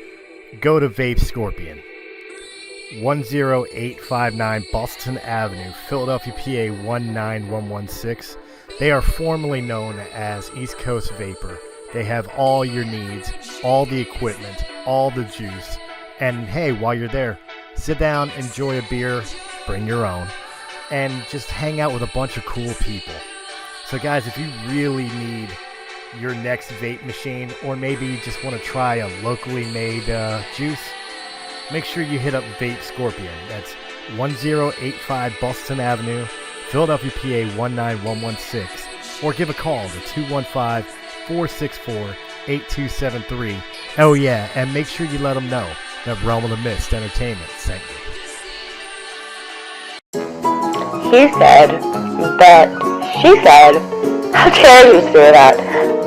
go to Vape Scorpion. 10859 Boston Avenue, Philadelphia, PA 19116. They are formerly known as East Coast Vapor. They have all your needs, all the equipment, all the juice. And hey, while you're there, sit down, enjoy a beer, bring your own, and just hang out with a bunch of cool people. So guys, if you really need your next vape machine, or maybe you just want to try a locally made juice, make sure you hit up Vape Scorpion. That's 1085 Boston Avenue, Philadelphia, PA 19116. Or give a call to 215-464-8273. Oh yeah, and make sure you let them know that Realm of the Mist Entertainment sent you. He said, but she said, how dare you say that?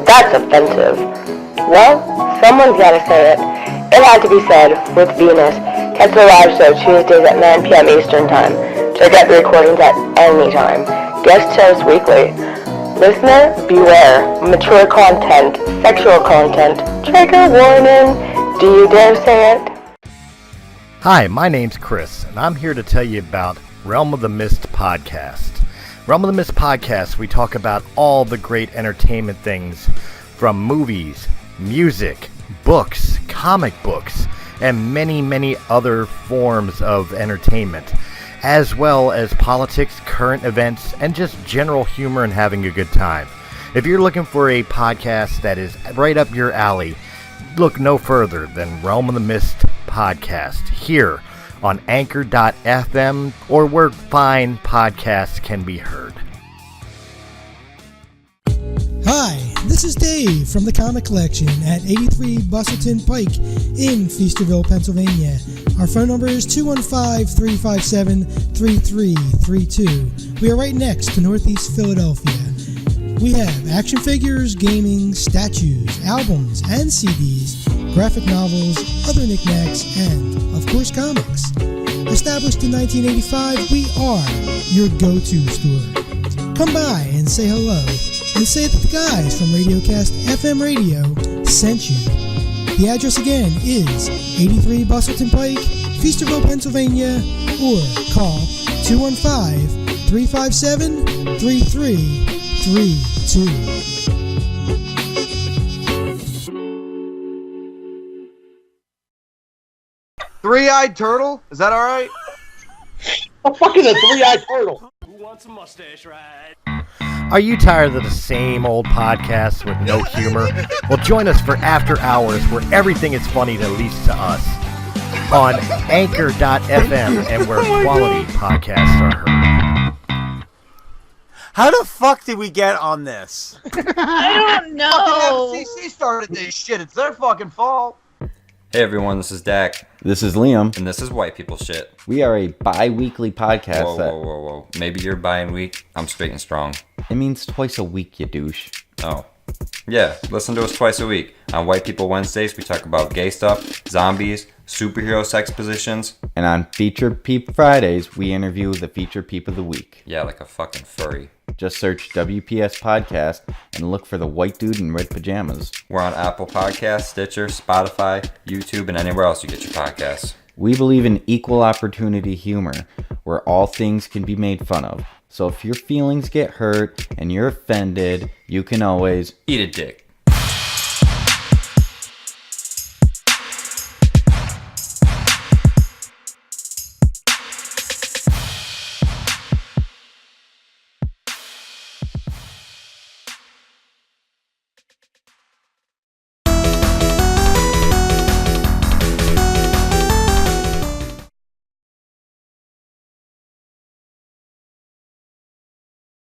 That's offensive. Well, someone's gotta say it. It had to be said with Venus. Catch the live show Tuesdays at 9 p.m. Eastern Time. Check out the recordings at any time. Guest shows weekly. Listener, beware. Mature content, sexual content, trigger warning. Do you dare say it? Hi, my name's Chris, and I'm here to tell you about Realm of the Mist podcast. Realm of the Mist podcast, we talk about all the great entertainment things, from movies, music, books, comic books, and many, many other forms of entertainment, as well as politics, current events, and just general humor and having a good time. If you're looking for a podcast that is right up your alley, look no further than Realm of the Mist podcast here on Anchor.fm or where fine podcasts can be heard. Hi, this is Dave from the Comic Collection at 83 Bustleton Pike in Feasterville, Pennsylvania. Our phone number is 215-357-3332. We are right next to Northeast Philadelphia. We have action figures, gaming, statues, albums, and CDs, graphic novels, other knickknacks, and, of course, comics. Established in 1985, we are your go-to store. Come by and say hello, and say that the guys from Radiocast FM Radio sent you. The address again is 83 Bustleton Pike, Feasterville, Pennsylvania, or call 215-357-3332. Three-eyed turtle? Is that alright? What the fuck is a three-eyed turtle? Who wants a mustache ride? Are you tired of the same old podcasts with no humor? Well, join us for After Hours, where everything is funny, at least to us, on Anchor.fm and where quality podcasts are heard. How the fuck did we get on this? I don't know. Fucking FCC started this shit. It's their fucking fault. Hey everyone, this is Dak. This is Liam. And this is White People Shit. We are a bi-weekly podcast. Whoa. Maybe you're bi-week. I'm straight and strong. It means twice a week, you douche. Oh. Yeah, listen to us twice a week. On White People Wednesdays, we talk about gay stuff, zombies, superhero sex positions. And on Featured Peep Fridays, we interview the Featured Peep of the Week. Yeah, like a fucking furry. Just search WPS Podcast and look for the white dude in red pajamas. We're on Apple Podcasts, Stitcher, Spotify, YouTube, and anywhere else you get your podcasts. We believe in equal opportunity humor, where all things can be made fun of. So if your feelings get hurt and you're offended, you can always eat a dick.